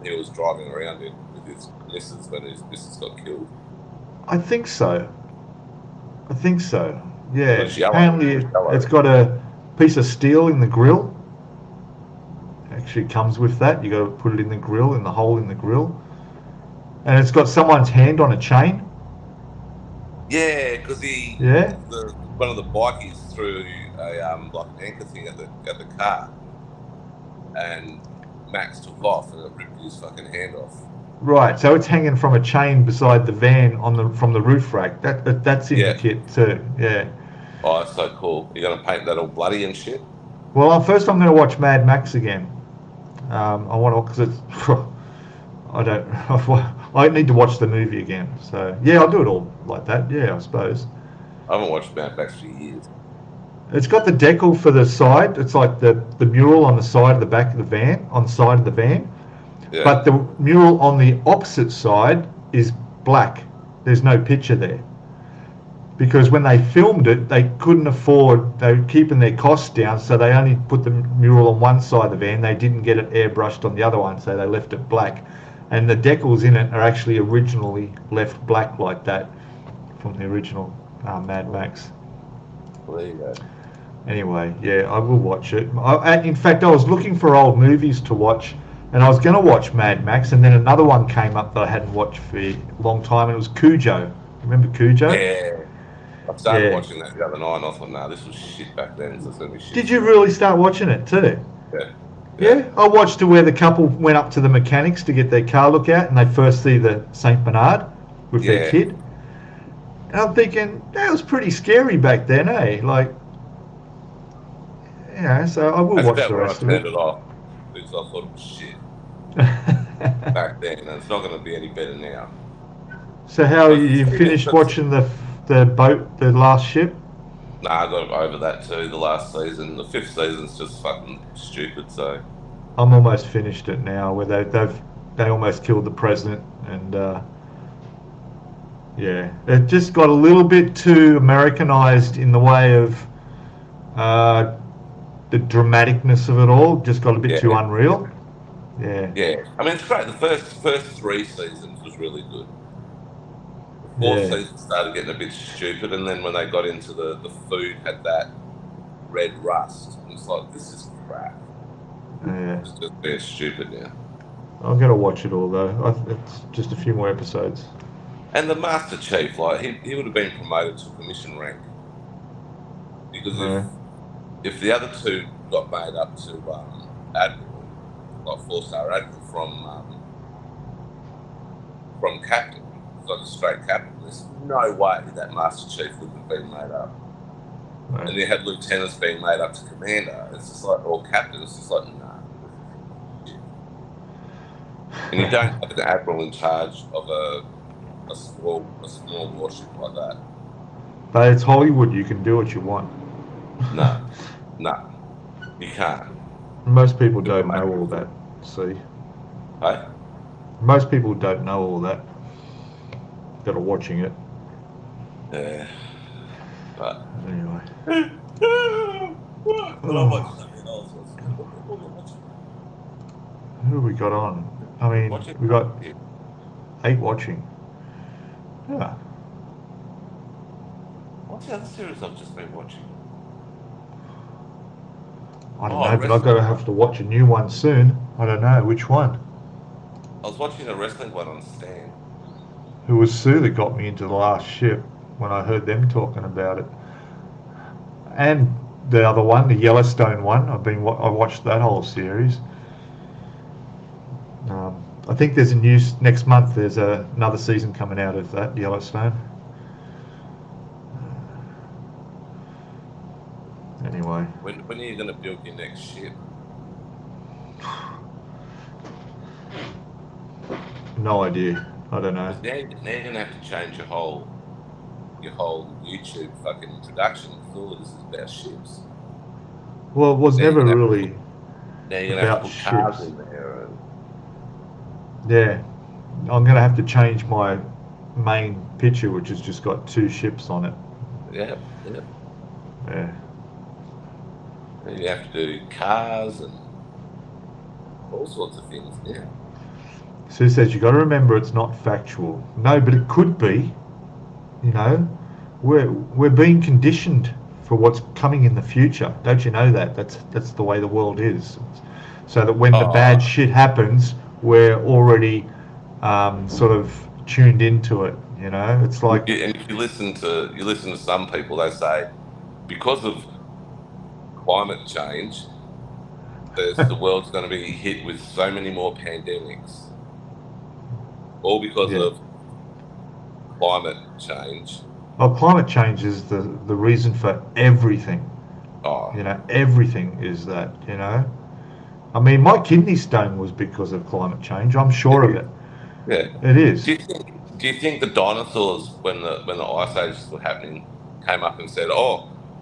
C: he was driving around in with his missus when his missus got killed?
A: I think so. Yeah.
C: It's yellow.
A: Apparently it's got a piece of steel in the grill. Actually comes with that. You got to put it in the grill, in the hole in the grill. And it's got someone's hand on a chain.
C: Yeah, because one of the bikies threw a like an anchor thing at the car, and Max took off and it ripped his fucking hand off. Right,
A: so it's hanging from a chain beside the van from the roof rack. That's in the kit too. Yeah.
C: Oh, that's so cool. You're gonna paint that all bloody and shit.
A: Well, first I'm going to watch Mad Max again. I want to because it's. I need to watch the movie again. So yeah, I'll do it all like that. Yeah, I suppose.
C: I haven't watched Mad Max for years.
A: It's got the decal for the side. It's like the mural on the side of the back of the van, on the side of the van.
C: Yeah.
A: But the mural on the opposite side is black. There's no picture there. Because when they filmed it, they couldn't afford, they were keeping their costs down, so they only put the mural on one side of the van. They didn't get it airbrushed on the other one, so they left it black. And the decals in it are actually originally left black like that from the original Mad Max.
C: Well, there you go.
A: Anyway, yeah, I will watch it. In fact, I was looking for old movies to watch, and I was going to watch Mad Max, and then another one came up that I hadn't watched for a long time, and it was Cujo. Remember Cujo?
C: Yeah. I started watching that the other night, and I thought, nah, this was shit back then, so it's going to be shit.
A: Did you really start watching it too?
C: Yeah.
A: Yeah, I watched it where the couple went up to the mechanics to get their car looked at, and they first see the Saint Bernard with their kid. And I'm thinking, that was pretty scary back then, eh? Like, so I will watch the rest of it.
C: I turned it off because I thought it was shit back then, and it's not going to be any better now.
A: So how you finished watching the boat, the last ship?
C: Nah, I got over that too. The last season, the 5th season's just fucking stupid. So
A: I'm almost finished it now, where they almost killed the president, and it just got a little bit too Americanized in the way of the dramaticness of it all. Just got a bit too unreal. Yeah.
C: I mean, it's great. The first 3 seasons was really good. The 4th season started getting a bit stupid, and then when they got into the food had that red rust, and it's like, this is crap.
A: Yeah.
C: It's just being stupid now.
A: I'm gonna watch it all though. It's just a few more episodes.
C: And the Master Chief, like he would have been promoted to commission rank, because if the other 2 got made up to Admiral, like 4-star Admiral from Captain, like a straight Captain, there's no way that Master Chief would have been made up. Right. And you had lieutenants being made up to Commander. It's just like, or Captain. It's just like, nah. And you don't have an Admiral in charge of a small warship like that.
A: But it's Hollywood. You can do what you want.
C: No, you can't.
A: Most people don't know all that. See?
C: Hey?
A: Most people don't know all that. That are watching it.
C: Yeah. But
A: anyway. Who have we got on? I mean, we got 8 watching. Yeah.
C: What's the other series I've just been watching?
A: I don't know, but I've got to have to watch a new one soon. I don't know which one.
C: I was watching a wrestling one on Stan.
A: It was Sue that got me into The Last Ship when I heard them talking about it. And the other one, the Yellowstone one, I watched that whole series. I think there's next month. There's another season coming out of that Yellowstone. Anyway.
C: When are you going to build your next ship?
A: No idea. I don't know.
C: Now you're going to have to change your whole YouTube fucking introduction. All of this is about ships.
A: Well, it was never really
C: now you're going to have to put cars in there.
A: Yeah. I'm going to have to change my main picture, which has just got 2 ships on it.
C: Yeah.
A: Yeah.
C: And you have to do cars and all sorts of things now.
A: Sue says you got to remember it's not factual. No, but it could be. You know, we're being conditioned for what's coming in the future. Don't you know that? That's the way the world is. So that when the bad shit happens, we're already sort of tuned into it. You know, it's like.
C: And if you listen to some people, they say because of climate change, the world's going to be hit with so many more pandemics. All because of climate change.
A: Well, climate change is the reason for everything. You know, everything is that, you know. I mean, my kidney stone was because of climate change. I'm sure of it.
C: Yeah.
A: It is.
C: Do you think the dinosaurs, when the ice ages were happening, came up and said,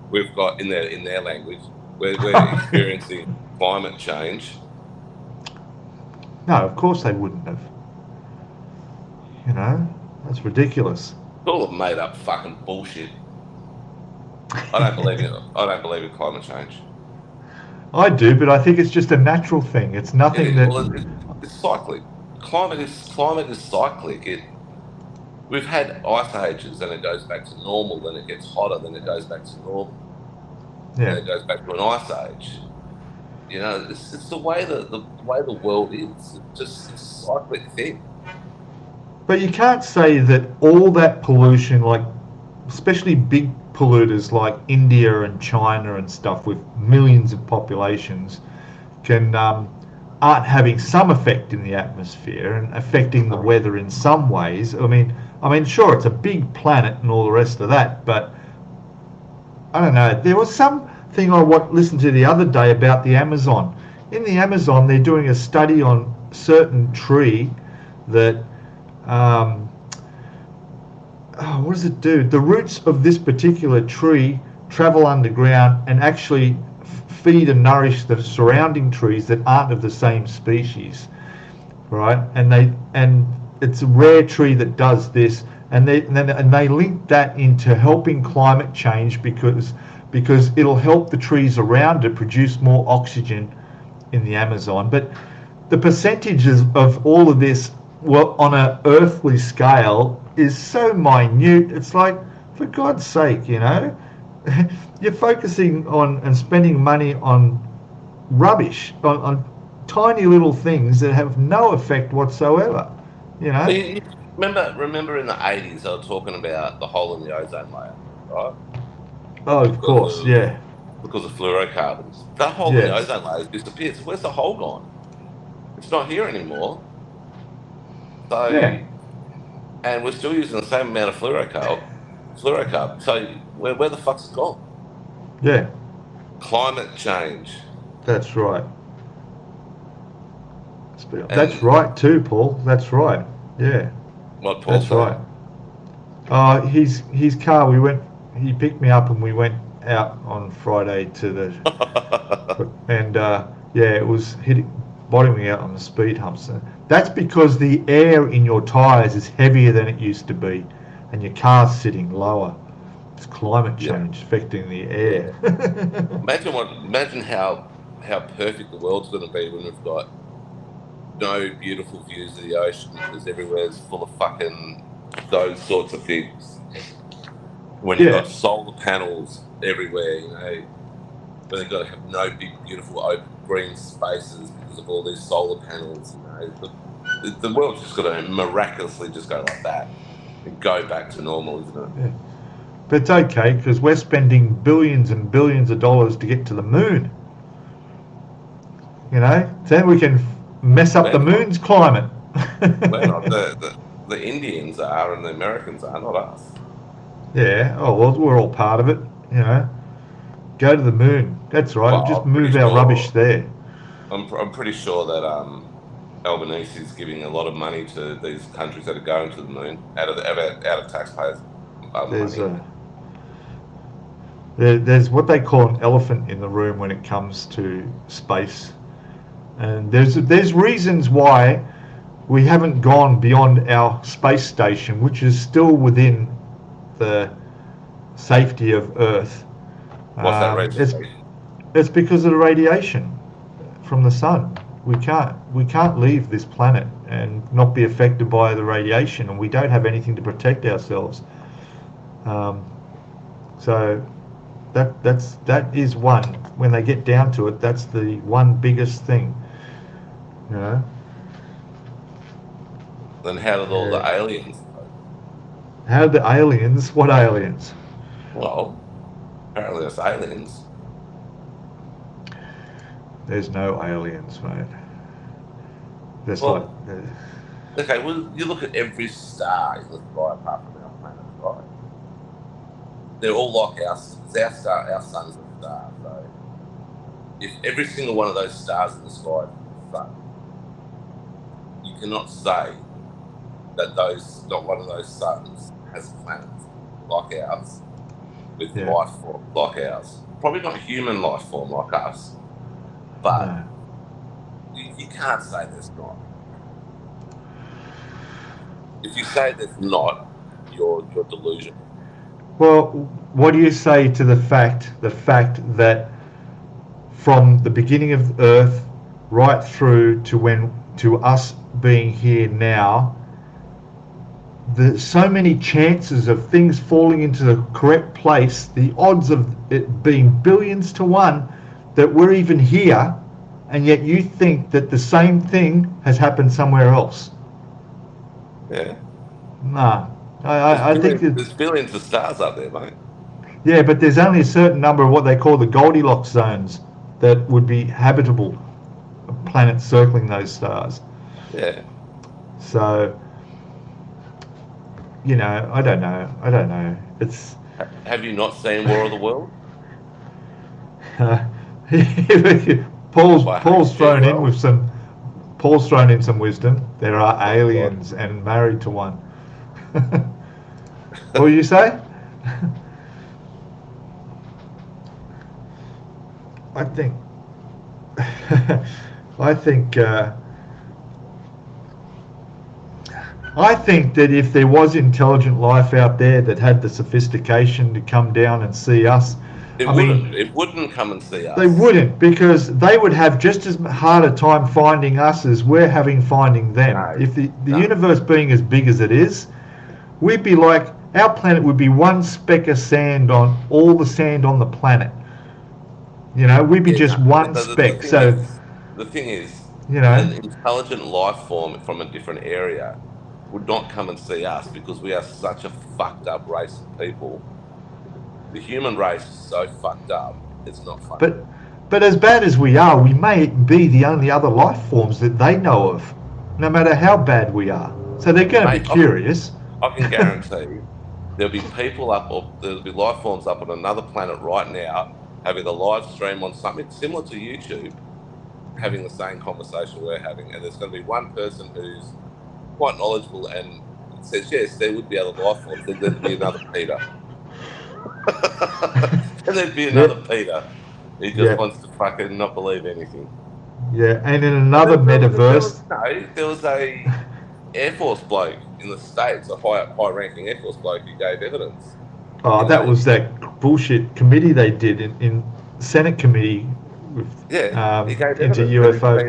C: we've got in their language, we're experiencing climate change.
A: No, of course they wouldn't have. You know, that's ridiculous.
C: It's all made up fucking bullshit. I don't believe in. I don't believe in climate change.
A: I do, but I think it's just a natural thing. It's
C: It
A: nothing
C: is.
A: that.
C: Well, it's cyclic. Climate is cyclic. We've had ice ages, then it goes back to normal. Then it gets hotter, then it goes back to normal. Then it goes back to an ice age. You know, it's the way the way the world is. It's a cyclic thing.
A: But you can't say that all that pollution, like especially big polluters like India and China and stuff with millions of populations, can aren't having some effect in the atmosphere and affecting the weather in some ways. I mean, sure, it's a big planet and all the rest of that, but I don't know. There was something I listened to the other day about the Amazon. In the Amazon, they're doing a study on a certain tree that, what does it do? The roots of this particular tree travel underground and actually feed and nourish the surrounding trees that aren't of the same species, right? And it's a rare tree that does this, and they link that into helping climate change because it'll help the trees around it produce more oxygen in the Amazon. But the percentages of all of this, well, on an earthly scale, is so minute. It's like, for God's sake, you know, you're focusing on and spending money on rubbish, on tiny little things that have no effect whatsoever. You know.
C: Remember in the 80s, they were talking about the hole in the ozone layer, right?
A: Oh, of course, yeah.
C: Because of fluorocarbons. That hole in the ozone layer has disappeared. So where's the hole gone? It's not here anymore. So, and we're still using the same amount of fluorocarbon. So where the fuck's it gone?
A: Yeah.
C: Climate change.
A: That's right. That's right too, Paul. That's right. Yeah.
C: What Paul?
A: That's right. His car. He picked me up and we went out on Friday to the, and it was bottoming out on the speed humps. That's because the air in your tyres is heavier than it used to be, and your car's sitting lower. It's climate change affecting the air.
C: Imagine how perfect the world's going to be when we've got no beautiful views of the ocean because everywhere's full of fucking those sorts of things. When you've got solar panels everywhere, you know, when they've got to have no big, beautiful open green spaces because of all these solar panels, you know, the world's just got to miraculously just go like that and go back to normal, isn't it?
A: Yeah. But it's okay because we're spending billions and billions of dollars to get to the moon. You know, then we can mess up the moon's climate.
C: We're not. The Indians are and the Americans are, not us.
A: Yeah. Oh well, we're all part of it. You know, go to the moon. That's right. Well, just move our rubbish there.
C: I'm pretty sure that Albanese is giving a lot of money to these countries that are going to the moon out of taxpayers' money.
A: There's what they call an elephant in the room when it comes to space, and there's reasons why we haven't gone beyond our space station, which is still within the safety of Earth.
C: What's that reason?
A: It's because of the radiation from the sun. We can't leave this planet and not be affected by the radiation, and we don't have anything to protect ourselves. So that is one. When they get down to it, that's the one biggest thing. You know.
C: Then how did all the aliens?
A: How did the aliens? What aliens?
C: Well, apparently there's aliens.
A: There's no aliens, mate.
C: Okay, well, you look at every star in the sky apart from our planet, right? They're all like our star. Our sun's a star. So, if every single one of those stars in the sky is the sun, you cannot say that not one of those suns has planets like ours. with
A: Yeah.
C: life form like ours. Probably not human life form like us, but
A: No.
C: you can't say there's not. If you say there's not, you're delusional.
A: Well, what do you say to the fact that from the beginning of Earth right through to us being here now, there's so many chances of things falling into the correct place, the odds of it being billions to one that we're even here, and yet you think that the same thing has happened somewhere else.
C: Yeah.
A: Nah. I think that,
C: There's billions of stars up there, mate.
A: yeah, but there's only a certain number of what they call the Goldilocks zones that would be habitable planets circling those stars.
C: Yeah.
A: So, I don't know. It's
C: Have you not seen War of the World?
A: Paul's thrown in
C: Well.
A: with some. Paul's thrown in some wisdom. There are
C: Oh,
A: aliens and married to one. What did you say? I think. I think. I think that if there was intelligent life out there that had the sophistication to come down and see us,
C: It wouldn't come and see us.
A: They wouldn't, because they would have just as hard a time finding us as we're having finding them.
C: No,
A: If the universe being as big as it is, we'd be like, our planet would be one speck of sand on all the sand on the planet. We'd be just one speck.
C: The thing is,
A: you know,
C: an intelligent life form from a different area would not come and see us because we are such a fucked up race of people. The human race is so fucked up, it's not funny.
A: But as bad as we are, we may be the only other life forms that they know of, no matter how bad we are. So they're going to be curious.
C: I can guarantee there'll be people up, or there'll be life forms up on another planet right now, having a live stream on something similar to YouTube, having the same conversation we're having, and there's going to be one person who's quite knowledgeable and says, yes, there would be other life forms, then there'd be another Peter. And there'd be another Peter who just wants to fucking not believe anything.
A: Yeah, and in another metaverse...
C: There was a Air Force bloke in the States, a high-ranking Air Force bloke who gave evidence.
A: Oh, that was that bullshit committee they did in Senate committee with,
C: he gave
A: into
C: evidence
A: UFO.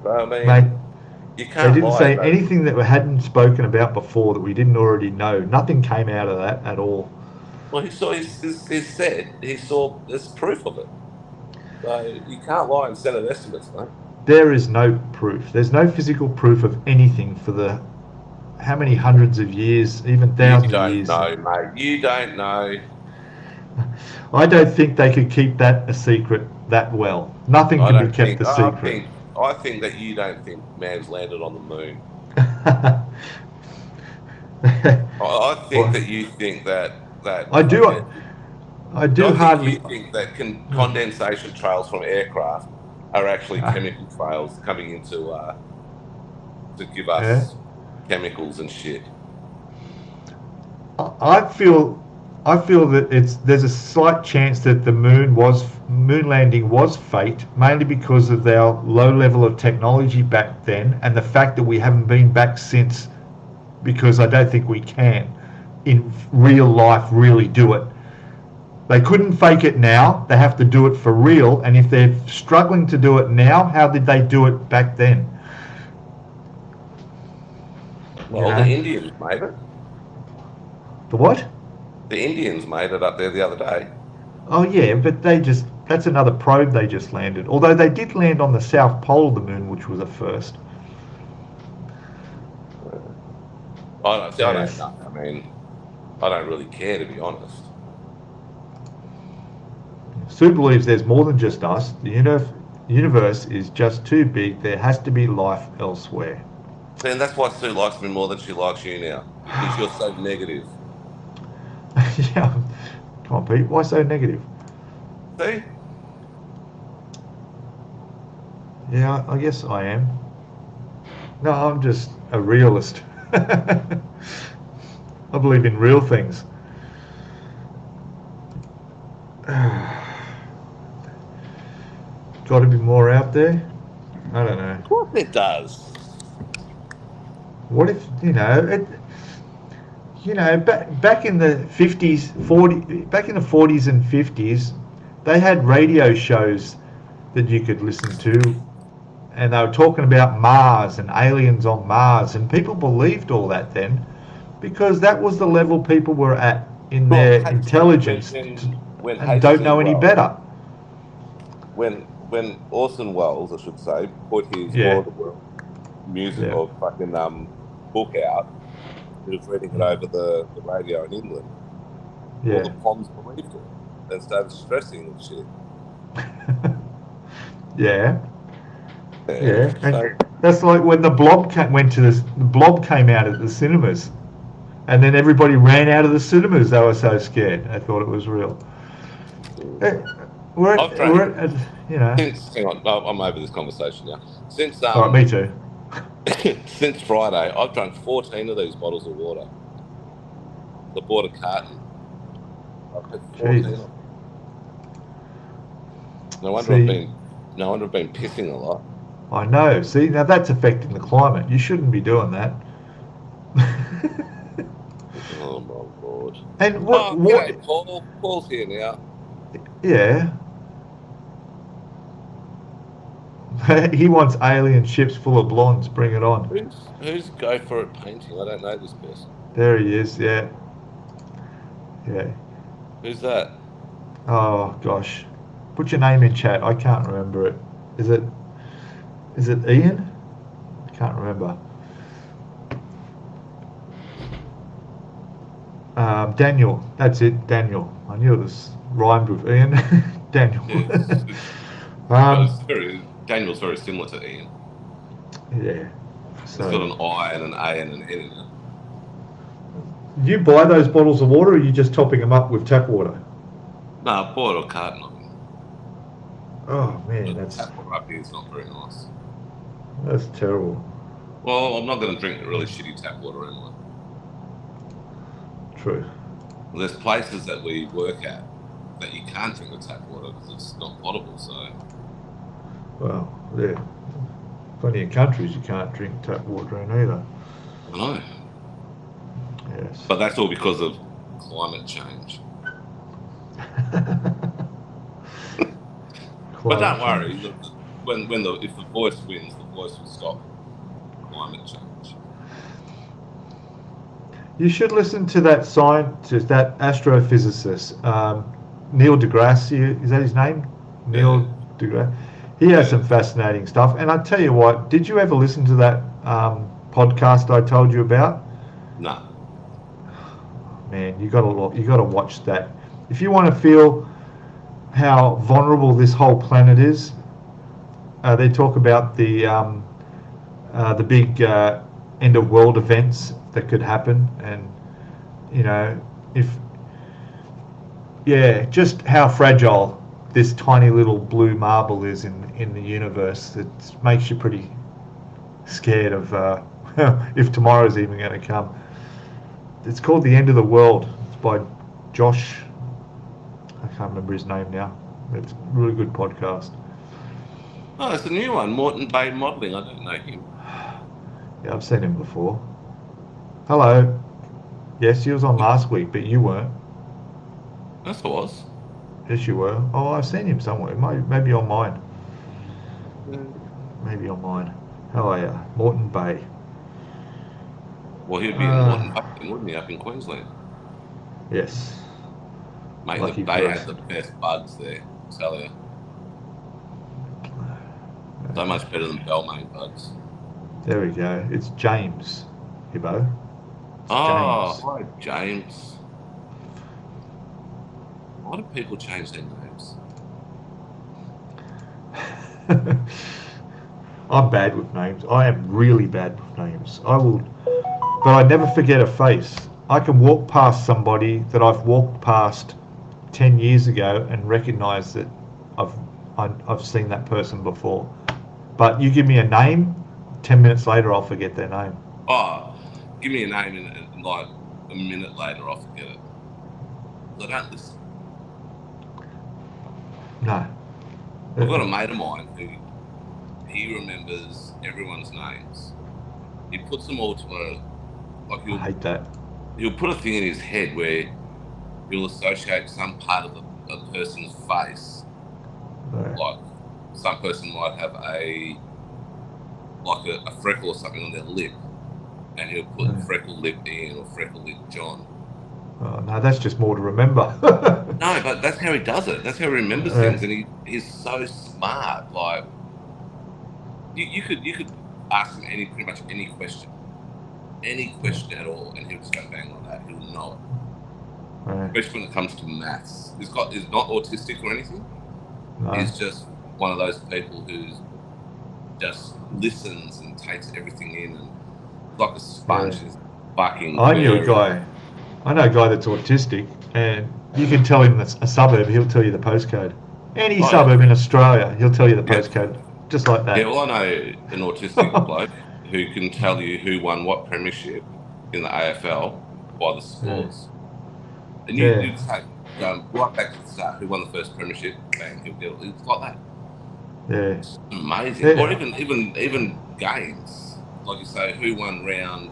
C: I mean,
A: Mate,
C: you can't
A: they didn't say anything that we hadn't spoken about before that we didn't already know. Nothing came out of that at all.
C: Well, he saw there's proof of it. So you can't lie in Senate estimates, mate.
A: There is no proof. There's no physical proof of anything for the how many hundreds of years, even thousands of years.
C: You don't know, mate. You don't know.
A: I don't think they could keep that a secret that well. Nothing can be kept a secret.
C: I think that you don't think man's landed on the moon. I think that you think that
A: I do hardly.
C: You think that condensation trails from aircraft are actually chemical trails coming into to give us chemicals and shit.
A: I feel that there's a slight chance that the moon landing was fate, mainly because of our low level of technology back then, and the fact that we haven't been back since, because I don't think we can in real life really do it. They couldn't fake it now. They have to do it for real. And if they're struggling to do it now, how did they do it back then?
C: Well, the Indians made it.
A: The what?
C: The Indians made it up there the other day.
A: Oh, yeah, but that's another probe they just landed. Although they did land on the south pole of the moon, which was a first.
C: I don't know. I mean, I don't really care, to be honest.
A: Sue believes there's more than just us. The universe is just too big. There has to be life elsewhere.
C: And that's why Sue likes me more than she likes you now. Because you're so negative.
A: Yeah. Come on, Pete. Why so negative?
C: See?
A: Yeah, I guess I am. No, I'm just a realist. I believe in real things. Got to be more out there. I don't know.
C: Of course it does.
A: What if back in the 50s, 40s and 50s, they had radio shows that you could listen to, and they were talking about Mars and aliens on Mars, and people believed all that then, because that was the level people were at in their intelligence,
C: when
A: and don't know any better.
C: When Orson Welles, I should say, put his
A: Yeah.
C: War of the World music or fucking book out, he was reading it over the radio in England.
A: Yeah.
C: All the Poms believed it and started stressing and shit.
A: Yeah.
C: Yeah.
A: And that's like when the Blob came out at the cinemas, and then everybody ran out of the cinemas. They were so scared. They thought it was real. Hang on,
C: I'm over this conversation now. Since
A: right, me too.
C: Since Friday, I've drunk 14 of these bottles of water. I bought a carton. I've had 14 of them. No wonder I've been pissing a lot.
A: I know. See, now that's affecting the climate. You shouldn't be doing that.
C: Oh my lord!
A: And
C: what? Paul's here now.
A: Yeah. He wants alien ships full of blondes. Bring it on.
C: Who's Go For It painting? I don't know this person.
A: There he is. Yeah. Yeah.
C: Who's that?
A: Oh gosh, put your name in chat. I can't remember it. Is it Ian? I can't remember. Daniel. That's it. Daniel. I knew it was rhymed with Ian. Daniel.
C: Daniel's very similar to Ian.
A: Yeah.
C: So it's got an I and an A and an N in it.
A: Do you buy those bottles of water, or are you just topping them up with tap water?
C: No, I bought a carton of them.
A: Oh man, that's
C: tap water up here is not very nice.
A: That's terrible.
C: Well, I'm not going to drink really shitty tap water anyway.
A: True.
C: Well, there's places that we work at that you can't drink the tap water because it's not potable. So.
A: Well, yeah. Plenty of countries you can't drink tap water in either.
C: I know.
A: Yes.
C: But that's all because of climate change. But don't worry. Look, if the voice wins, the voice will stop climate change.
A: You should listen to that scientist, that astrophysicist, Neil deGrasse. Is that his name? Neil deGrasse. He has some fascinating stuff. And I tell you what, did you ever listen to that podcast I told you about?
C: No.
A: Man, you got to watch that. If you want to feel how vulnerable this whole planet is, they talk about the big end of world events that could happen, and just how fragile this tiny little blue marble is in the universe. It makes you pretty scared of if tomorrow's even going to come. It's called The End of the World. It's by Josh. I can't remember his name now. It's a really good podcast.
C: Oh, it's a new one. Moreton Bay Modelling. I don't know him.
A: Yeah, I've seen him before. Hello. Yes, he was on last week, but you weren't.
C: Yes, I was.
A: Yes, you were. Oh, I've seen him somewhere. Maybe on mine. Maybe on mine. How are you? Moreton Bay.
C: Well, he'd be in Moreton Bay, wouldn't he, up in Queensland?
A: Yes.
C: Mate, the Bay has the best bugs there, I tell you. So much better than Balmain bugs.
A: There we go. It's James, Hibbo.
C: James. Hi, James. Why do people change their names?
A: I'm bad with names. I am really bad with names. But I never forget a face. I can walk past somebody that I've walked past 10 years ago and recognise that I've seen that person before. But you give me a name, 10 minutes later I'll forget their name.
C: Oh, give me a name and like a minute later I'll forget it. I don't listen.
A: No.
C: I've got a mate of mine who he remembers everyone's names. He puts them all to
A: I hate that.
C: He'll put a thing in his head where he'll associate some part of a person's face.
A: Right.
C: Like some person might have a freckle or something on their lip, and he'll put freckle lip Ian or freckle lip John.
A: Oh, no, that's just more to remember.
C: No, but that's how he does it. That's how he remembers things, and he's so smart. Like you could ask him pretty much any question at all, and he'll just go bang on that. He'll know it.
A: Right.
C: Especially when it comes to maths. He's not autistic or anything.
A: No.
C: He's just one of those people who just listens and takes everything in, and like a sponge is fucking.
A: I know a guy that's autistic, and you can tell him that's a suburb, he'll tell you the postcode. Any suburb in Australia, he'll tell you the postcode, just like that.
C: Yeah, well, I know an autistic bloke who can tell you who won what premiership in the AFL by the scores. And you just say, right back to the start, who won the first premiership, bang, he'll get it. It's like that.
A: Yeah.
C: It's amazing. Yeah. Or even games. Like you say, who won round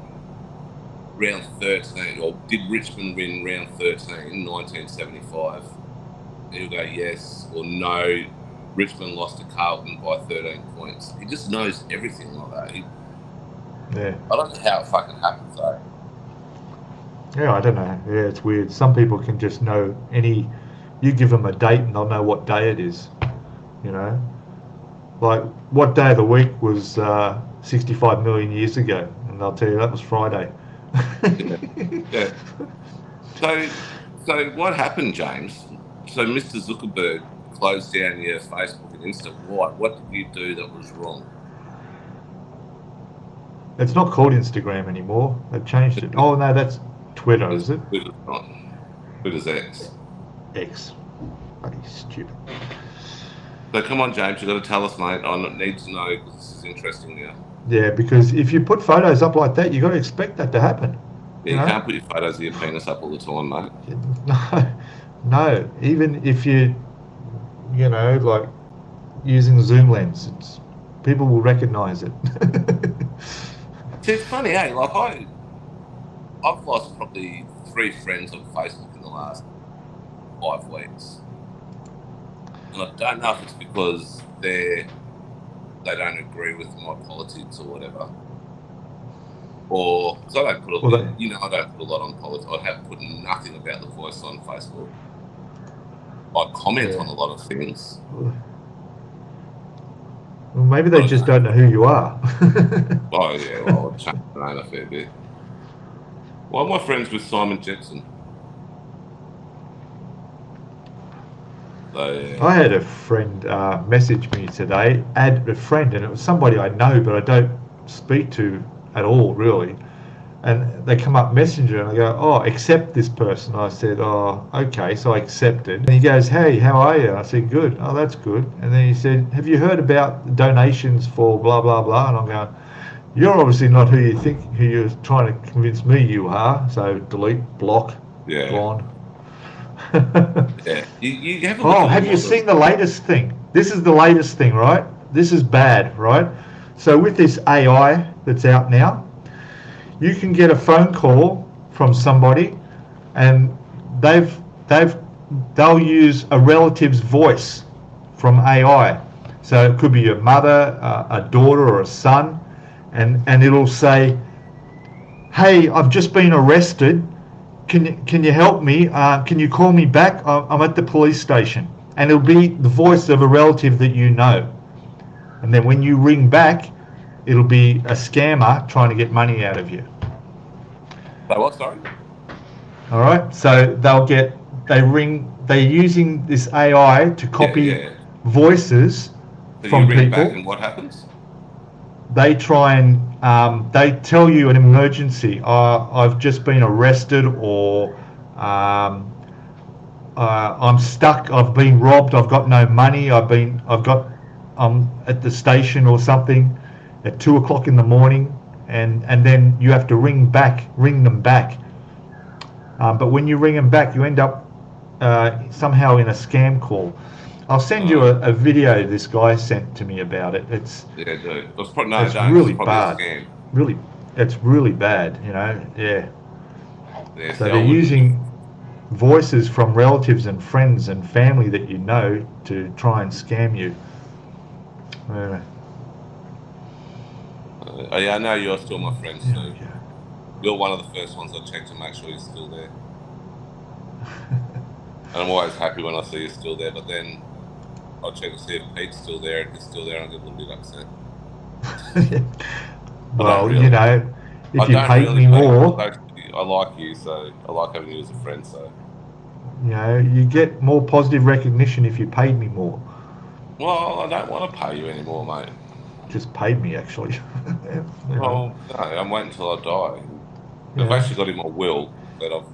C: 13, or did Richmond win round 13 in 1975? And he'll go yes or no. Richmond lost to Carlton by 13 points. He just knows everything like that. I don't know how it fucking happens though.
A: Yeah, I don't know. Yeah, it's weird. Some people can just know you give them a date and they'll know what day it is. You know? Like, what day of the week was 65 million years ago? And they'll tell you that was Friday.
C: Yeah. So what happened, James? So Mr. Zuckerberg closed down your Facebook and Insta. What did you do that was wrong?
A: It's not called Instagram anymore. They've changed it. Oh, no, that's Twitter, is it?
C: Twitter's not. Twitter's X.
A: X. Bloody stupid.
C: So come on, James, you've got to tell us, mate. I need to know because this is interesting now.
A: Yeah, because if you put photos up like that, you've got to expect that to happen.
C: Yeah, you can't put your photos of your penis up all the time, mate.
A: No. Even if like using zoom lens, people will recognise it.
C: See, it's funny, eh? Like I've lost probably 3 friends on Facebook in the last 5 weeks. And I don't know if it's because they don't agree with my politics or whatever. Or, because I don't put I don't put a lot on politics. I have put nothing about The Voice on Facebook. I comment on a lot of things.
A: Well, maybe they just don't know who you are.
C: Oh, yeah, well, I've changed my name a fair bit. Why am I friends with Simon Jetson? So, yeah.
A: I had a friend message me today, add a friend, and it was somebody I know but I don't speak to at all, really. And they come up Messenger and I go, oh, accept this person. I said, oh, okay, so I accepted. And he goes, hey, how are you? I said, good. Oh, that's good. And then he said, have you heard about donations for blah, blah, blah? And I'm going, you're obviously not who you're trying to convince me you are. So delete, block, blonde.
C: Yeah. You have
A: have you seen the latest thing? This is the latest thing, right? This is bad, right? So with this AI that's out now, you can get a phone call from somebody, and they'll use a relative's voice from AI. So it could be your mother, a daughter, or a son, and it'll say, "Hey, I've just been arrested. Can you help me? Can you call me back? I'm at the police station." And it'll be the voice of a relative that you know. And then when you ring back, it'll be a scammer trying to get money out of you.
C: So what, sorry?
A: All right. So they're using this AI to copy voices from
C: you ring
A: people.
C: Back and what happens?
A: They try and they tell you an emergency. I've just been arrested, or I'm stuck. I've been robbed. I've got no money. I'm at the station or something at 2 o'clock in the morning, and then you have to ring them back. But when you ring them back, you end up somehow in a scam call. I'll send you a video this guy sent to me about it. It's
C: Yeah, dude. It's
A: really
C: probably a
A: bad.
C: scam.
A: Really, it's really bad. You know, yeah.
C: Yeah,
A: So
C: see, I
A: they're
C: wouldn't.
A: using voices from relatives and friends and family that you know to try and scam you. Uh,
C: Yeah, I know you're still my friend,
A: there we
C: Sue.
A: go.
C: You're one of the first ones I check to make sure you're still there. And I'm always happy when I see you're still there, but then I'll check to see if Pete's still there. If he's still there, I get a little bit upset.
A: Well,
C: really.
A: you know, if
C: I
A: you
C: don't
A: paid
C: really
A: me
C: pay you,
A: more,
C: actually, I like you, so I like having you as a friend. So,
A: you know, you get more positive recognition if you paid me more.
C: well, I don't want to pay you anymore, mate.
A: Just paid me actually. You know,
C: Well, no, I'm waiting until I die. I've
A: yeah.
C: actually got in my will that I've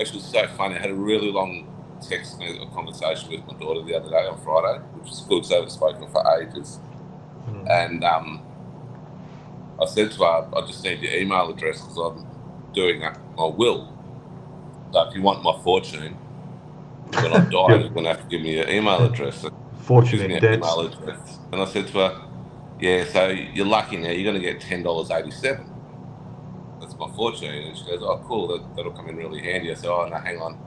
C: actually it's so funny. I had a really long text a conversation with my daughter the other day on Friday, which is good because I haven't spoken for ages. And I said to her, I just need your email address because I'm doing my will. So if you want my fortune, when I die,
A: Yep.
C: you're going to have to give me your email address. So
A: Fortune
C: gives me
A: in
C: an
A: debts.
C: email address. And I said to her, yeah, so you're lucky now. You're going to get $10.87. That's my fortune. And she goes, oh, cool. That'll come in really handy. I said, oh, no, hang on.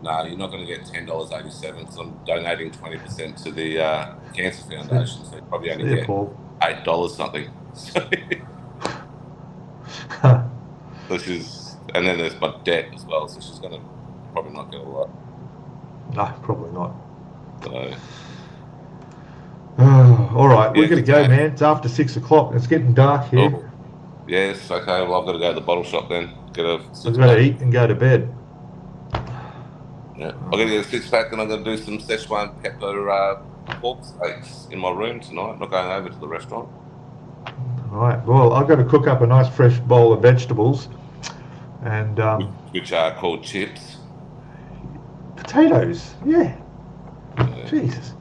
C: No, you're not going to get $10.87 because I'm donating 20% to the Cancer Foundation. So you probably only
A: See you,
C: get
A: Paul.
C: $8 something. So she's, and then there's my debt as well. So she's going to probably not get a lot.
A: No, probably not.
C: So,
A: All right, we're
C: yeah,
A: gonna go, man. It's after 6 o'clock. It's getting dark here.
C: oh, yes, okay. Well, I've got to go to the bottle shop then. Get a
A: I've
C: six
A: got to
C: pack.
A: eat and go to bed.
C: Yeah, I'm going to get a six pack and I'm going to do some Szechuan pepper pork steaks in my room tonight. I'm not going over to the restaurant.
A: All right. Well, I've got to cook up a nice fresh bowl of vegetables and
C: Which are called chips.
A: potatoes. Yeah. Jesus.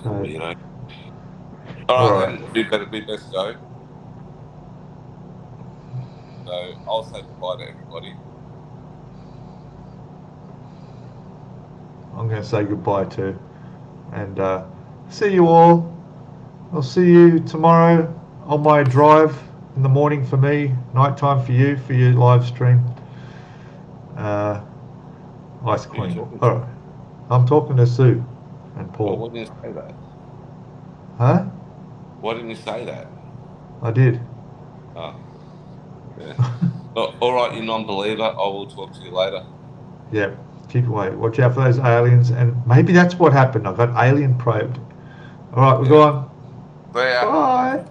C: Well, you know.
A: All
C: All right,
A: right.
C: then. We best go. So I'll say goodbye to everybody.
A: I'm going to say goodbye too, and see you all. I'll see you tomorrow on my drive in the morning for me, nighttime for you for your live stream. Ice
C: Who are you
A: Queen.
C: talking
A: All
C: to?
A: right. I'm talking to Sue and
C: Well,
A: Paul.
C: why didn't you say that?
A: Huh?
C: Why didn't you say that?
A: I did.
C: Oh, yeah. Oh, all right, you non-believer. I will talk to you later.
A: Yeah. Keep away. Watch out for those aliens, and maybe that's what happened. I got alien probed. All right, we're
C: Yeah.
A: gone.
C: See ya.
A: Bye.